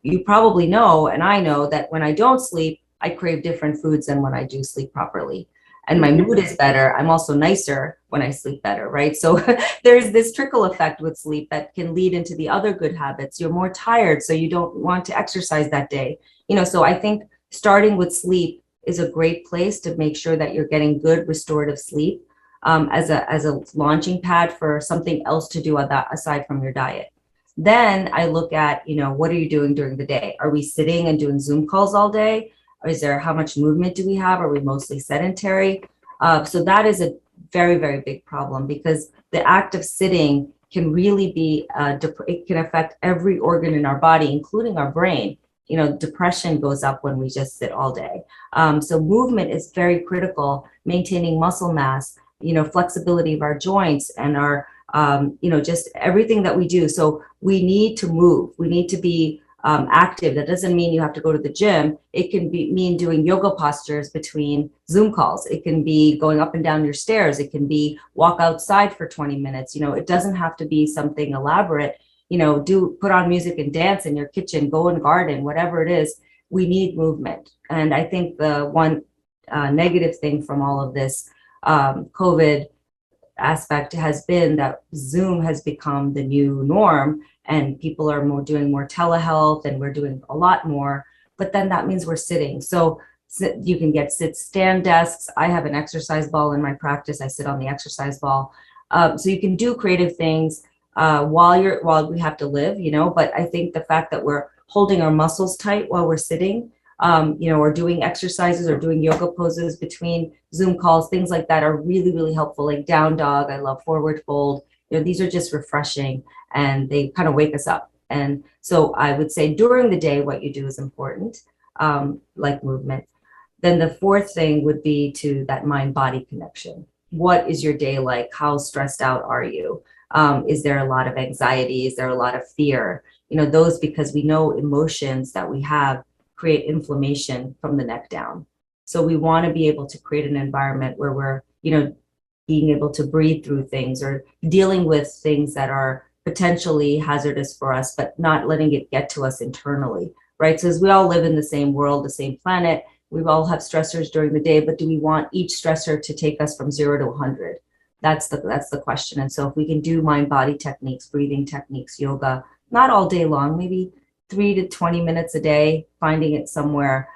you probably know, and I know, that when I don't sleep, I crave different foods than when I do sleep properly. And my mood is better. I'm also nicer when I sleep better, right? So there's this trickle effect with sleep that can lead into the other good habits. You're more tired, so you don't want to exercise that day. So I think starting with sleep is a great place to make sure that you're getting good restorative sleep as a launching pad for something else to do aside from your diet. Then I look at, what are you doing during the day? Are we sitting and doing Zoom calls all day? Or how much movement do we have? Are we mostly sedentary? So that is a very, very big problem, because the act of sitting can really be, it can affect every organ in our body, including our brain. Depression goes up when we just sit all day. So movement is very critical, maintaining muscle mass, flexibility of our joints and our, just everything that we do. So we need to move. We need to be active. That doesn't mean you have to go to the gym. It can mean doing yoga postures between Zoom calls. It can be going up and down your stairs. It can be walk outside for 20 minutes. It doesn't have to be something elaborate. Put on music and dance in your kitchen, go and garden, whatever it is. We need movement. And I think the one negative thing from all of this COVID aspect has been that Zoom has become the new norm, and people are doing more telehealth, and we're doing a lot more, but then that means we're sitting. So you can get stand desks. I have an exercise ball in my practice. I sit on the exercise ball. So you can do creative things while we have to live, but I think the fact that we're holding our muscles tight while we're sitting, or doing exercises or doing yoga poses between Zoom calls, things like that are really, really helpful. Like down dog, I love forward fold. These are just refreshing, and they kind of wake us up. And so I would say during the day, what you do is important, like movement. Then the fourth thing would be to that mind-body connection. What is your day like? How stressed out are you? Is there a lot of anxiety? Is there a lot of fear? Those, because we know emotions that we have create inflammation from the neck down. So we want to be able to create an environment where we're, being able to breathe through things or dealing with things that are potentially hazardous for us, but not letting it get to us internally, right? So as we all live in the same world, the same planet, we all have stressors during the day, but do we want each stressor to take us from 0 to 100? That's the question. And so if we can do mind-body techniques, breathing techniques, yoga, not all day long, maybe 3 to 20 minutes a day, finding it somewhere,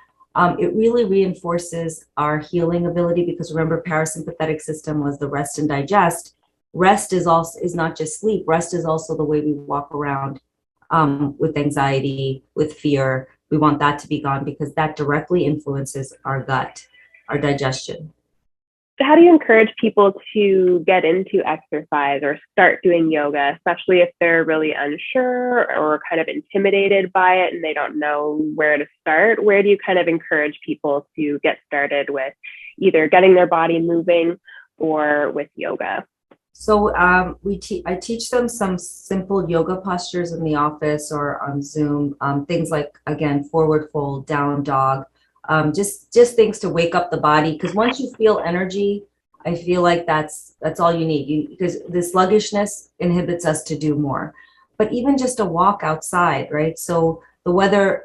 it really reinforces our healing ability, because remember, parasympathetic system was the rest and digest. Rest is not just sleep. Rest is also the way we walk around with anxiety, with fear. We want that to be gone because that directly influences our gut, our digestion. How do you encourage people to get into exercise or start doing yoga, especially if they're really unsure or kind of intimidated by it and they don't know where to start? Where do you kind of encourage people to get started with either getting their body moving or with yoga? So I teach them some simple yoga postures in the office or on Zoom, things like, again, forward fold, down dog. Just things to wake up the body, because once you feel energy, I feel like that's all you need, because the sluggishness inhibits us to do more. But even just a walk outside, right? So the weather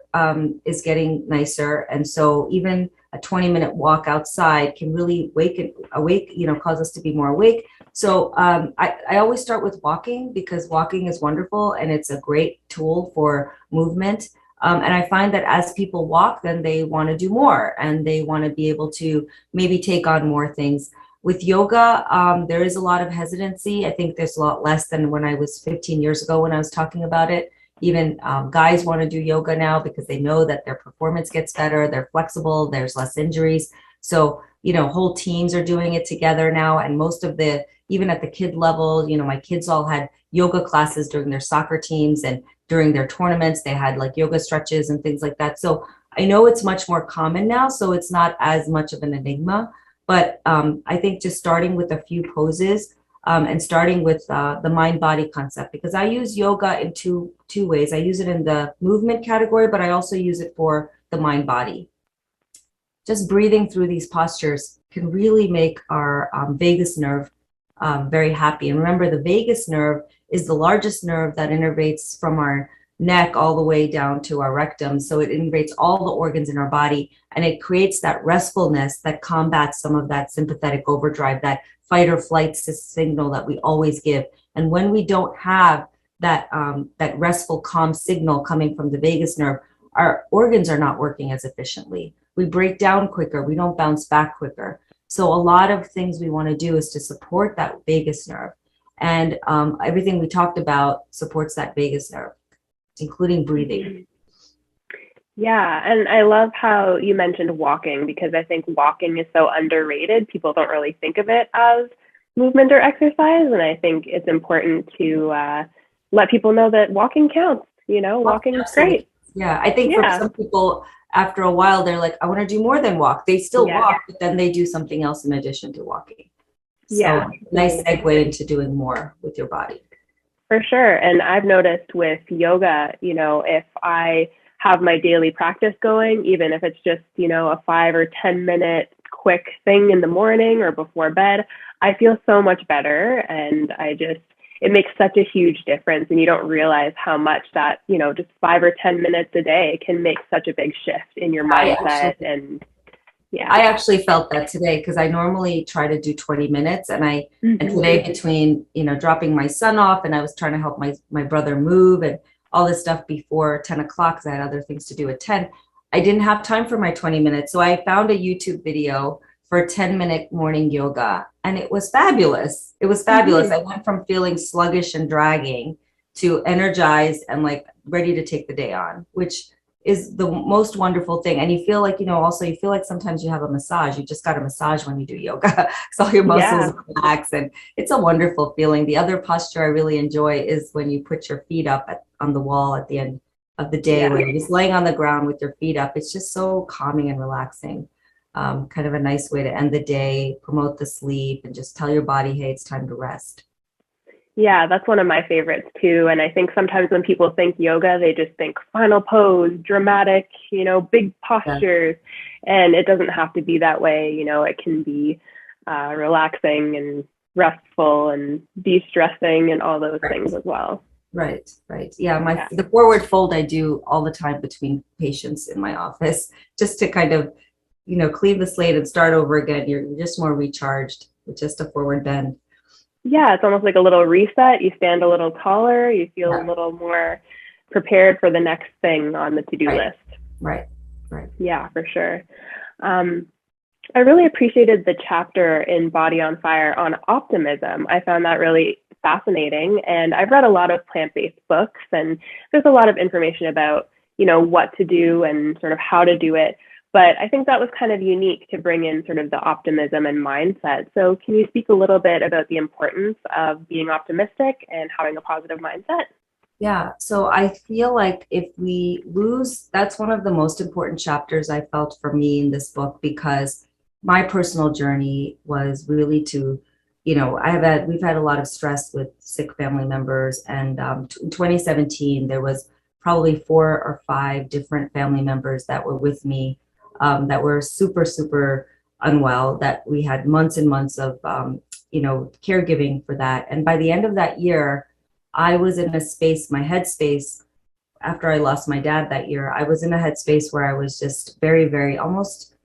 is getting nicer, and so even a 20-minute walk outside can really awake, cause us to be more awake. So I always start with walking, because walking is wonderful and it's a great tool for movement. And I find that as people walk, then they want to do more and they want to be able to maybe take on more things. With yoga, there is a lot of hesitancy. I think there's a lot less than when I was 15 years ago when I was talking about it. Even guys want to do yoga now because they know that their performance gets better, they're flexible, there's less injuries. So, whole teams are doing it together now. And most of even at the kid level, my kids all had yoga classes during their soccer teams, and during their tournaments, they had like yoga stretches and things like that. So I know it's much more common now, so it's not as much of an enigma. But I think just starting with a few poses and starting with the mind-body concept, because I use yoga in two ways. I use it in the movement category, but I also use it for the mind-body. Just breathing through these postures can really make our vagus nerve very happy. And remember, the vagus nerve is the largest nerve that innervates from our neck all the way down to our rectum. So it innervates all the organs in our body, and it creates that restfulness that combats some of that sympathetic overdrive, that fight or flight signal that we always give. And when we don't have that restful, calm signal coming from the vagus nerve, our organs are not working as efficiently. We break down quicker. We don't bounce back quicker. So a lot of things we want to do is to support that vagus nerve. And everything we talked about supports that vagus nerve, including breathing. Yeah, and I love how you mentioned walking, because I think walking is so underrated. People don't really think of it as movement or exercise, and I think it's important to let people know that walking counts. Walking is great. Yeah, I think for some people, after a while, they're like, I want to do more than walk. They still walk, but then they do something else in addition to walking. So nice segue into doing more with your body. For sure. And I've noticed with yoga, if I have my daily practice going, even if it's just, a 5 or 10 minute quick thing in the morning or before bed, I feel so much better. And it makes such a huge difference. And you don't realize how much that, just 5 or 10 minutes a day can make such a big shift in your mindset. I actually felt that today, because I normally try to do 20 minutes. And and today, between, dropping my son off, and I was trying to help my brother move and all this stuff before 10 o'clock, because I had other things to do at 10, I didn't have time for my 20 minutes. So I found a YouTube video for 10-minute morning yoga, and it was fabulous. It was fabulous. I went from feeling sluggish and dragging to energized and like ready to take the day on, which is the most wonderful thing. And you feel like, also you feel like sometimes you have a massage. You just got a massage when you do yoga. So all your muscles relax, and it's a wonderful feeling. The other posture I really enjoy is when you put your feet up on the wall at the end of the day, where you're just laying on the ground with your feet up. It's just so calming and relaxing. Kind of a nice way to end the day, promote the sleep, and just tell your body, hey, it's time to rest. Yeah, that's one of my favorites too. And I think sometimes when people think yoga, they just think final pose, dramatic, big Yeah, postures. And it doesn't have to be that way. It can be relaxing and restful and de-stressing and all those right, things as well. right. Yeah, Yeah. the forward fold I do all the time between patients in my office, just to kind of, clean the slate and start over again. You're just more recharged with just a forward bend. Yeah, it's almost like a little reset. You stand a little taller, you feel a Yeah, little more prepared for the next thing on the to-do right, list. right, right. Yeah, for sure. Um, I really appreciated the chapter in Body on Fire on optimism. I found that really fascinating. And I've read a lot of plant-based books, and there's a lot of information about, what to do and sort of how to do it. But I think that was kind of unique to bring in sort of the optimism and mindset. So can you speak a little bit about the importance of being optimistic and having a positive mindset? Yeah, so I feel like if we lose, that's one of the most important chapters I felt for me in this book, because my personal journey was really to, we've had a lot of stress with sick family members. And in 2017, there was probably 4 or 5 different family members that were with me, that were super, super unwell, that we had months and months of, caregiving for that. And by the end of that year, I was in a space, my headspace, after I lost my dad that year, I was in a headspace where I was just very, very almost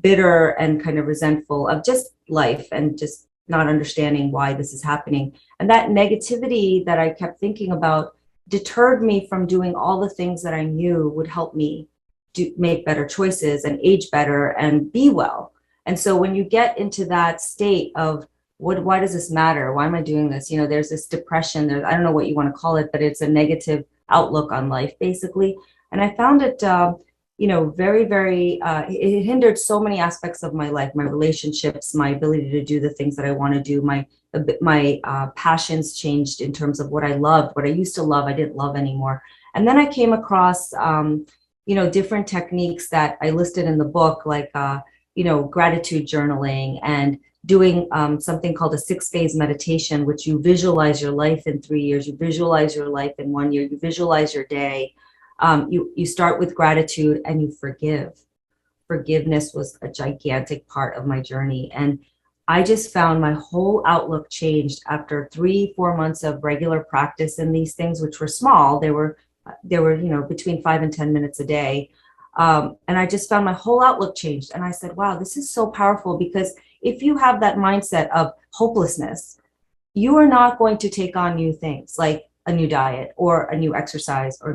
bitter and kind of resentful of just life and just not understanding why this is happening. And that negativity that I kept thinking about deterred me from doing all the things that I knew would help me make better choices and age better and be well. And so when you get into that state of, why does this matter? Why am I doing this? There's this depression. I don't know what you want to call it, but it's a negative outlook on life, basically. And I found it, very, very, it hindered so many aspects of my life, my relationships, my ability to do the things that I want to do. My passions changed in terms of what I loved, what I used to love, I didn't love anymore. And then I came across, different techniques that I listed in the book, like, gratitude journaling and doing something called a 6-phase meditation, which you visualize your life in 3 years, you visualize your life in 1 year, you visualize your day. You start with gratitude and you forgive. Forgiveness was a gigantic part of my journey. And I just found my whole outlook changed after 3-4 months of regular practice in these things, which were small. They were, between 5 and 10 minutes a day. And I just found my whole outlook changed. And I said, wow, this is so powerful, because if you have that mindset of hopelessness, you are not going to take on new things like a new diet or a new exercise or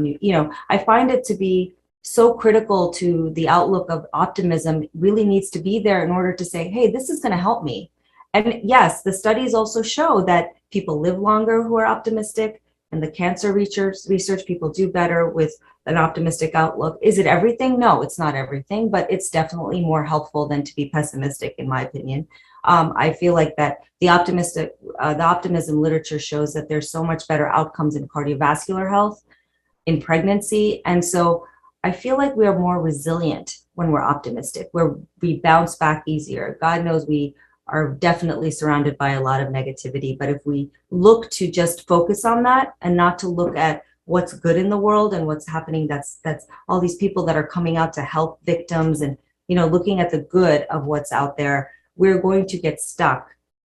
I find it to be so critical to the outlook of optimism. It really needs to be there in order to say, hey, this is going to help me. And yes, the studies also show that people live longer who are optimistic, and the cancer research people do better with an optimistic outlook. Is it everything? No, it's not everything, but it's definitely more helpful than to be pessimistic, in my opinion. I feel like that the optimism literature shows that there's so much better outcomes in cardiovascular health, in pregnancy. And so I feel like we are more resilient when we're optimistic, where we bounce back easier. God knows we are definitely surrounded by a lot of negativity, but if we look to just focus on that and not to look at what's good in the world and what's happening, that's all these people that are coming out to help victims, and looking at the good of what's out there, we're going to get stuck.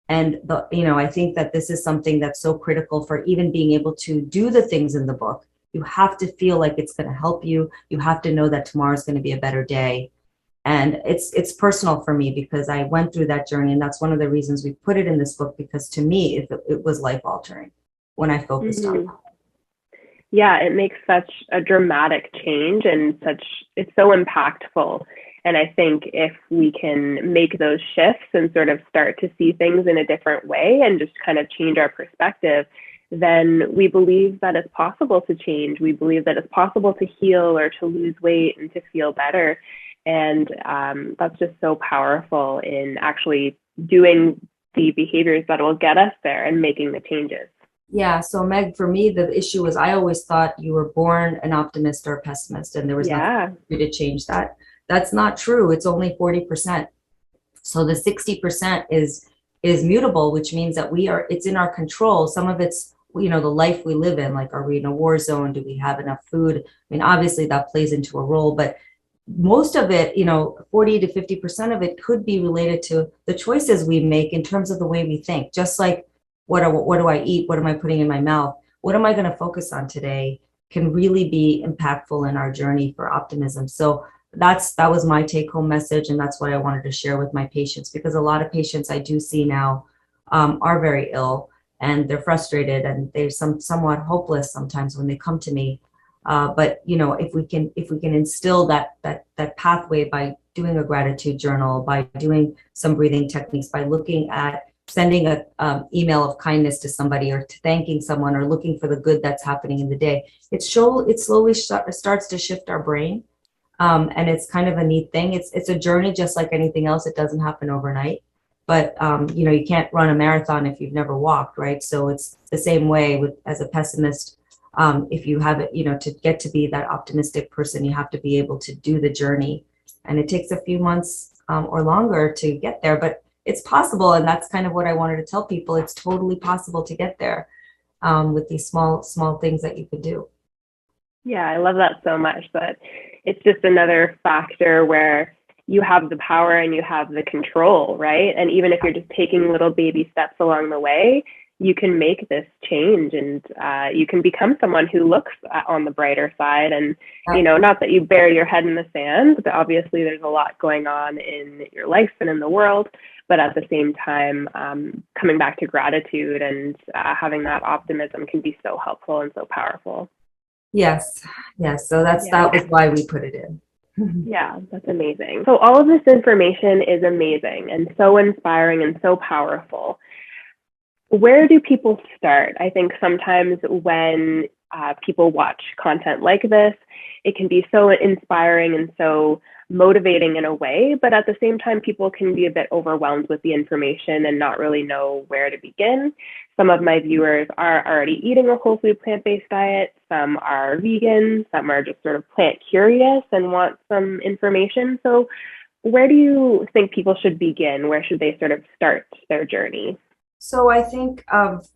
And I think that this is something that's so critical for even being able to do the things in the book. You have to feel like it's going to help you. You have to know that tomorrow is going to be a better day. And it's personal for me, because I went through that journey, and that's one of the reasons we put it in this book, because to me it was life altering when I focused on it. Yeah, it makes such a dramatic change, and it's so impactful. And I think if we can make those shifts and sort of start to see things in a different way and just kind of change our perspective, then we believe that it's possible to change. We believe that it's possible to heal or to lose weight and to feel better. And that's just so powerful in actually doing the behaviors that will get us there and making the changes. Yeah. So Meg, for me, the issue was I always thought you were born an optimist or a pessimist, and there was nothing to change that. That's not true. It's only 40%. So the 60% is is mutable, which means that it's in our control. Some of it's, the life we live in, like, are we in a war zone? Do we have enough food? I mean, obviously that plays into a role, but most of it, 40 to 50% of it could be related to the choices we make in terms of the way we think. Just like, what do I eat? What am I putting in my mouth? What am I going to focus on today can really be impactful in our journey for optimism. So that was my take home message. And that's what I wanted to share with my patients, because a lot of patients I do see now are very ill, and they're frustrated, and they're somewhat hopeless sometimes when they come to me. But if we can instill that pathway by doing a gratitude journal, by doing some breathing techniques, by looking at sending a email of kindness to somebody, or to thanking someone, or looking for the good that's happening in the day, it slowly starts to shift our brain. And it's kind of a neat thing. It's a journey, just like anything else. It doesn't happen overnight. But you can't run a marathon if you've never walked, right? So it's the same way as a pessimist. If you have it, to get to be that optimistic person, you have to be able to do the journey, and it takes a few months or longer to get there, but it's possible. And that's kind of what I wanted to tell people. It's totally possible to get there with these small things that you could do. Yeah, I love that so much. But it's just another factor where you have the power and you have the control, right? And even if you're just taking little baby steps along the way, you can make this change, and you can become someone who looks on the brighter side. And, not that you bury your head in the sand, but obviously there's a lot going on in your life and in the world. But at the same time, coming back to gratitude and having that optimism can be so helpful and so powerful. Yes. So that was why we put it in. Yeah, that's amazing. So all of this information is amazing and so inspiring and so powerful. Where do people start? I think sometimes when people watch content like this, it can be so inspiring and so motivating in a way, but at the same time, people can be a bit overwhelmed with the information and not really know where to begin. Some of my viewers are already eating a whole food plant-based diet. Some are vegan. Some are just sort of plant curious and want some information. So where do you think people should begin? Where should they sort of start their journey? So I think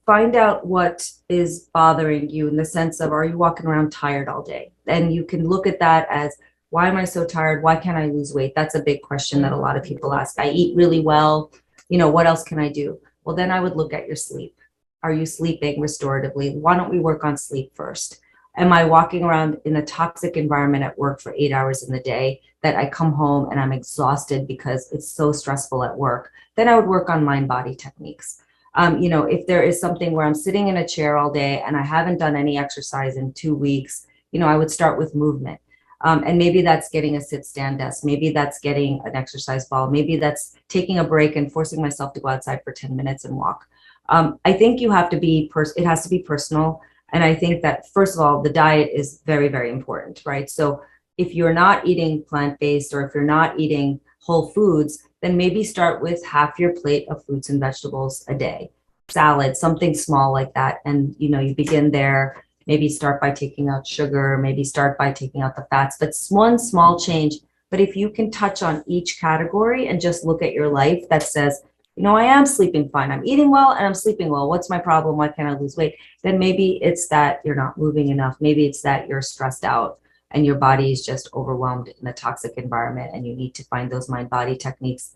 find out what is bothering you, in the sense of, are you walking around tired all day? And you can look at that as, why am I so tired? Why can't I lose weight? That's a big question that a lot of people ask. I eat really well. What else can I do? Well, then I would look at your sleep. Are you sleeping restoratively? Why don't we work on sleep first? Am I walking around in a toxic environment at work for 8 hours in the day that I come home and I'm exhausted because it's so stressful at work? Then I would work on mind-body techniques. If there is something where I'm sitting in a chair all day and I haven't done any exercise in 2 weeks, I would start with movement. And maybe that's getting a sit-stand desk. Maybe that's getting an exercise ball. Maybe that's taking a break and forcing myself to go outside for 10 minutes and walk. I think you have to be, it has to be personal. And I think that, first of all, the diet is very, very important, right? So if you're not eating plant-based, or if you're not eating whole foods, then maybe start with half your plate of fruits and vegetables a day, salad, something small like that. And, you begin there. Maybe start by taking out sugar, maybe start by taking out the fats, but one small change. But if you can touch on each category and just look at your life that says, I am sleeping fine, I'm eating well, and I'm sleeping well. What's my problem? Why can't I lose weight? Then maybe it's that you're not moving enough. Maybe it's that you're stressed out and your body is just overwhelmed in a toxic environment, and you need to find those mind-body techniques.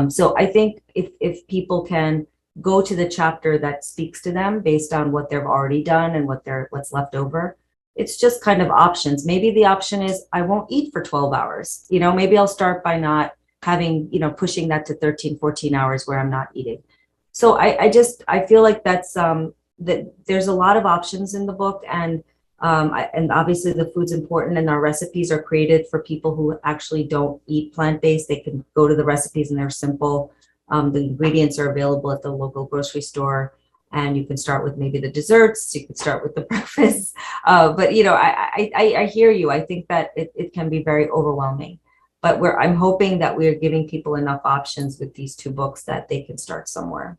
So I think if people can go to the chapter that speaks to them based on what they've already done and what's left over, it's just kind of options. Maybe the option is, I won't eat for 12 hours. Maybe I'll start by not having, pushing that to 13, 14 hours where I'm not eating. So I feel like that's, that there's a lot of options in the book, and obviously the food's important, and our recipes are created for people who actually don't eat plant-based. They can go to the recipes and they're simple. The ingredients are available at the local grocery store, and you can start with maybe the desserts. You can start with the breakfast. But I hear you. I think that it can be very overwhelming. But I'm hoping that we're giving people enough options with these 2 books that they can start somewhere.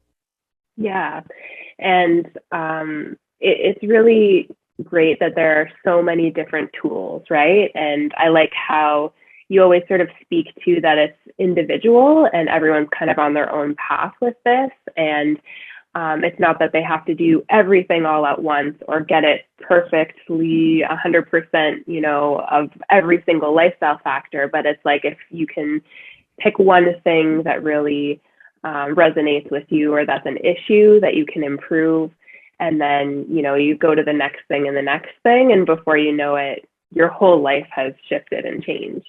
Yeah, and it's really great that there are so many different tools, right? And I like how you always sort of speak to that it's individual and everyone's kind of on their own path with this. And it's not that they have to do everything all at once or get it perfectly 100%, you know, of every single lifestyle factor. But it's like if you can pick one thing that really resonates with you, or that's an issue that you can improve, and then, you know, you go to the next thing and the next thing, and before you know it, your whole life has shifted and changed.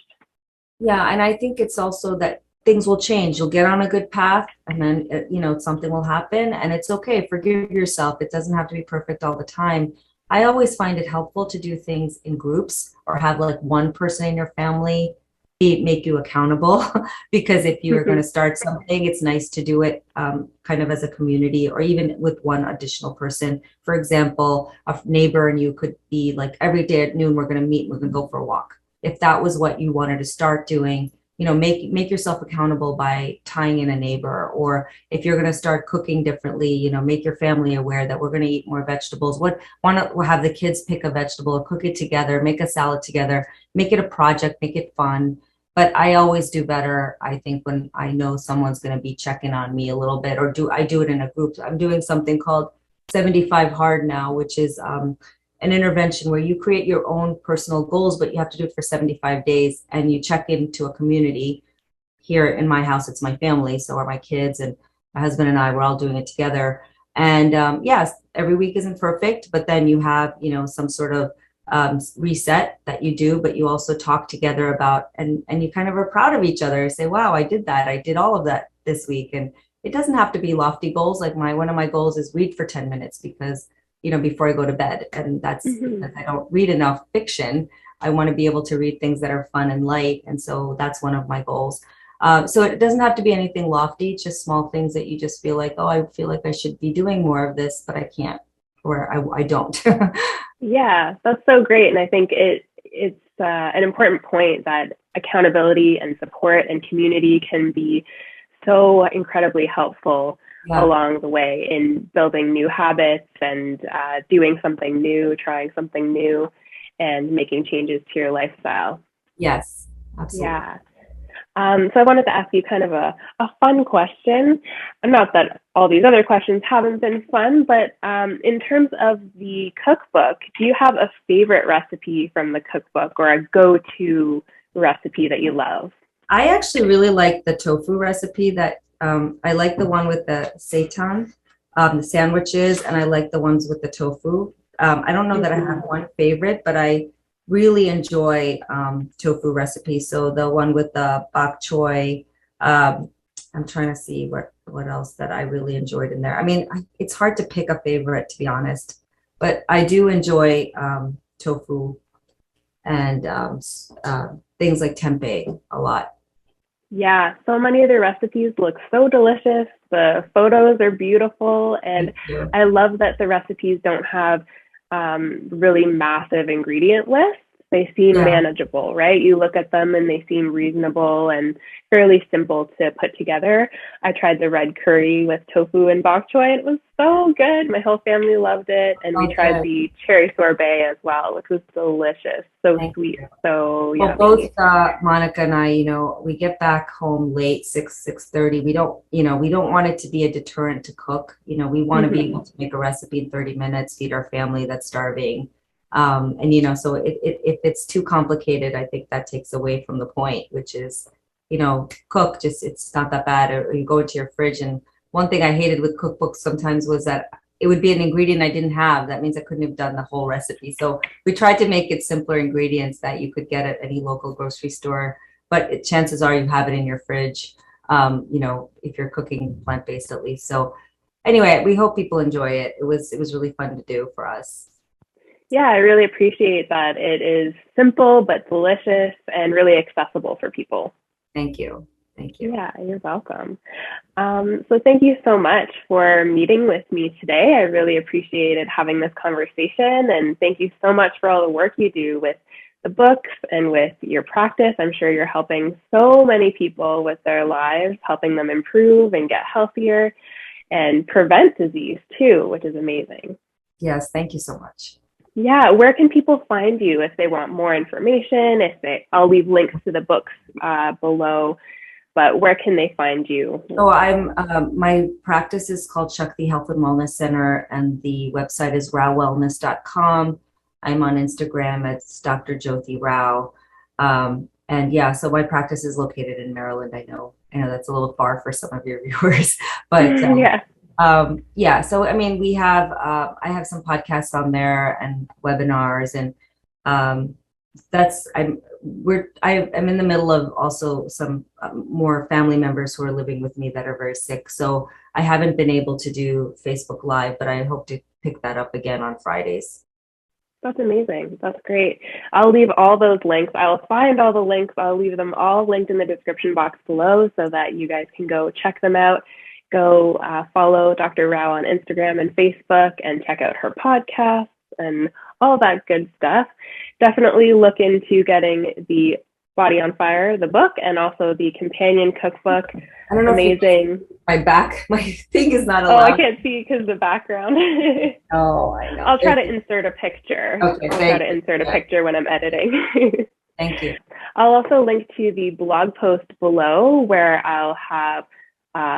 Yeah, and I think it's also that things will change. You'll get on a good path, and then, you know, something will happen, and it's okay. Forgive yourself. It doesn't have to be perfect all the time. I always find it helpful to do things in groups or have like one person in your family make you accountable because if you are going to start something, it's nice to do it kind of as a community or even with one additional person. For example, a neighbor and you could be like every day at noon, we're going to meet, we're going to go for a walk. If that was what you wanted to start doing, you know, make yourself accountable by tying in a neighbor. Or if you're going to start cooking differently, you know, make your family aware that we're going to eat more vegetables. Why not have the kids pick a vegetable, cook it together, make a salad together, make it a project, make it fun. But I always do better, I think, when I know someone's going to be checking on me a little bit, or I do it in a group. I'm doing something called 75 Hard now, which is an intervention where you create your own personal goals, but you have to do it for 75 days, and you check into a community. Here in my house, it's my family, so are my kids and my husband and I. We're all doing it together. And yes, every week isn't perfect, but then you have, you know, some sort of reset that you do, but you also talk together about, and you kind of are proud of each other. Say, wow, I did that. I did all of that this week. And it doesn't have to be lofty goals. Like one of my goals is read for 10 minutes because, you know, before I go to bed. And that's because I don't read enough fiction. I want to be able to read things that are fun and light. And so that's one of my goals. So it doesn't have to be anything lofty, just small things that you just feel like, oh, I feel like I should be doing more of this, but I can't, or I don't. Yeah, that's so great. And I think it's an important point that accountability and support and community can be so incredibly helpful along the way in building new habits and doing something new, trying something new, and making changes to your lifestyle. Yes, absolutely. Yeah. So I wanted to ask you kind of a fun question. Not that all these other questions haven't been fun, but in terms of the cookbook, do you have a favorite recipe from the cookbook or a go-to recipe that you love? I actually really like the tofu recipe that I like the one with the seitan, the sandwiches, and I like the ones with the tofu. I don't know that I have one favorite, but I really enjoy tofu recipes. So the one with the bok choy, I'm trying to see what else that I really enjoyed in there. I mean, it's hard to pick a favorite, to be honest, but I do enjoy tofu and things like tempeh a lot. Yeah, so many of the recipes look so delicious. The photos are beautiful, and I love that the recipes don't have really massive ingredient lists. They seem manageable, right? You look at them and they seem reasonable and fairly simple to put together. I tried the red curry with tofu and bok choy, and it was so good. My whole family loved it. And we tried the cherry sorbet as well, which was delicious. So sweet. So yeah. Well, both Monica and I, you know, we get back home late, 6:30. We don't want it to be a deterrent to cook. You know, we want to be able to make a recipe in 30 minutes, feed our family that's starving. And, you know, so if it's too complicated, I think that takes away from the point, which is, you know, cook, just, it's not that bad. Or you go into your fridge. And one thing I hated with cookbooks sometimes was that it would be an ingredient I didn't have. That means I couldn't have done the whole recipe. So we tried to make it simpler ingredients that you could get at any local grocery store, but chances are you have it in your fridge, you know, if you're cooking plant-based at least. So anyway, we hope people enjoy it. It was really fun to do for us. Yeah, I really appreciate that. It is simple but delicious and really accessible for people. Thank you. Thank you. Yeah, you're welcome. So thank you so much for meeting with me today. I really appreciated having this conversation, and thank you so much for all the work you do with the books and with your practice. I'm sure you're helping so many people with their lives, helping them improve and get healthier and prevent disease too, which is amazing. Yes, thank you so much. Yeah, where can people find you if they want more information? I'll leave links to the books below, but where can they find you? So my practice is called Shakti Health and Wellness Center, and the website is rawwellness.com. I'm on Instagram. It's Dr. Jyothi Rao. And yeah, so my practice is located in Maryland. I know that's a little far for some of your viewers, but yeah. So I mean, I have some podcasts on there and webinars, and I'm in the middle of also some more family members who are living with me that are very sick. So I haven't been able to do Facebook Live, but I hope to pick that up again on Fridays. That's amazing. That's great. I'll leave all those links. I'll find all the links. I'll leave them all linked in the description box below so that you guys can go check them out. Go follow Dr. Rao on Instagram and Facebook and check out her podcasts and all that good stuff. Definitely look into getting the Body on Fire, the book, and also the companion cookbook. I don't know. Amazing. My thing is not allowed. Oh, I can't see because of the background. Oh, I know. I'll try to insert a picture. Okay, I'll try to insert a picture when I'm editing. Thank you. I'll also link to the blog post below where I'll have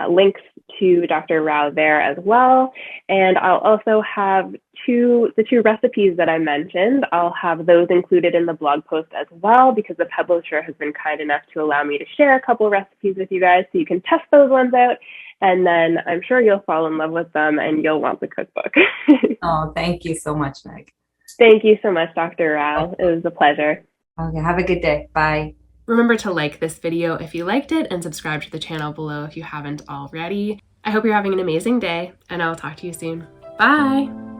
links to Dr. Rao there as well. And I'll also have the two recipes that I mentioned. I'll have those included in the blog post as well, because the publisher has been kind enough to allow me to share a couple recipes with you guys so you can test those ones out. And then I'm sure you'll fall in love with them and you'll want the cookbook. Oh, thank you so much, Meg. Thank you so much, Dr. Rao. It was a pleasure. Okay, have a good day. Bye. Remember to like this video if you liked it and subscribe to the channel below if you haven't already. I hope you're having an amazing day, and I'll talk to you soon. Bye!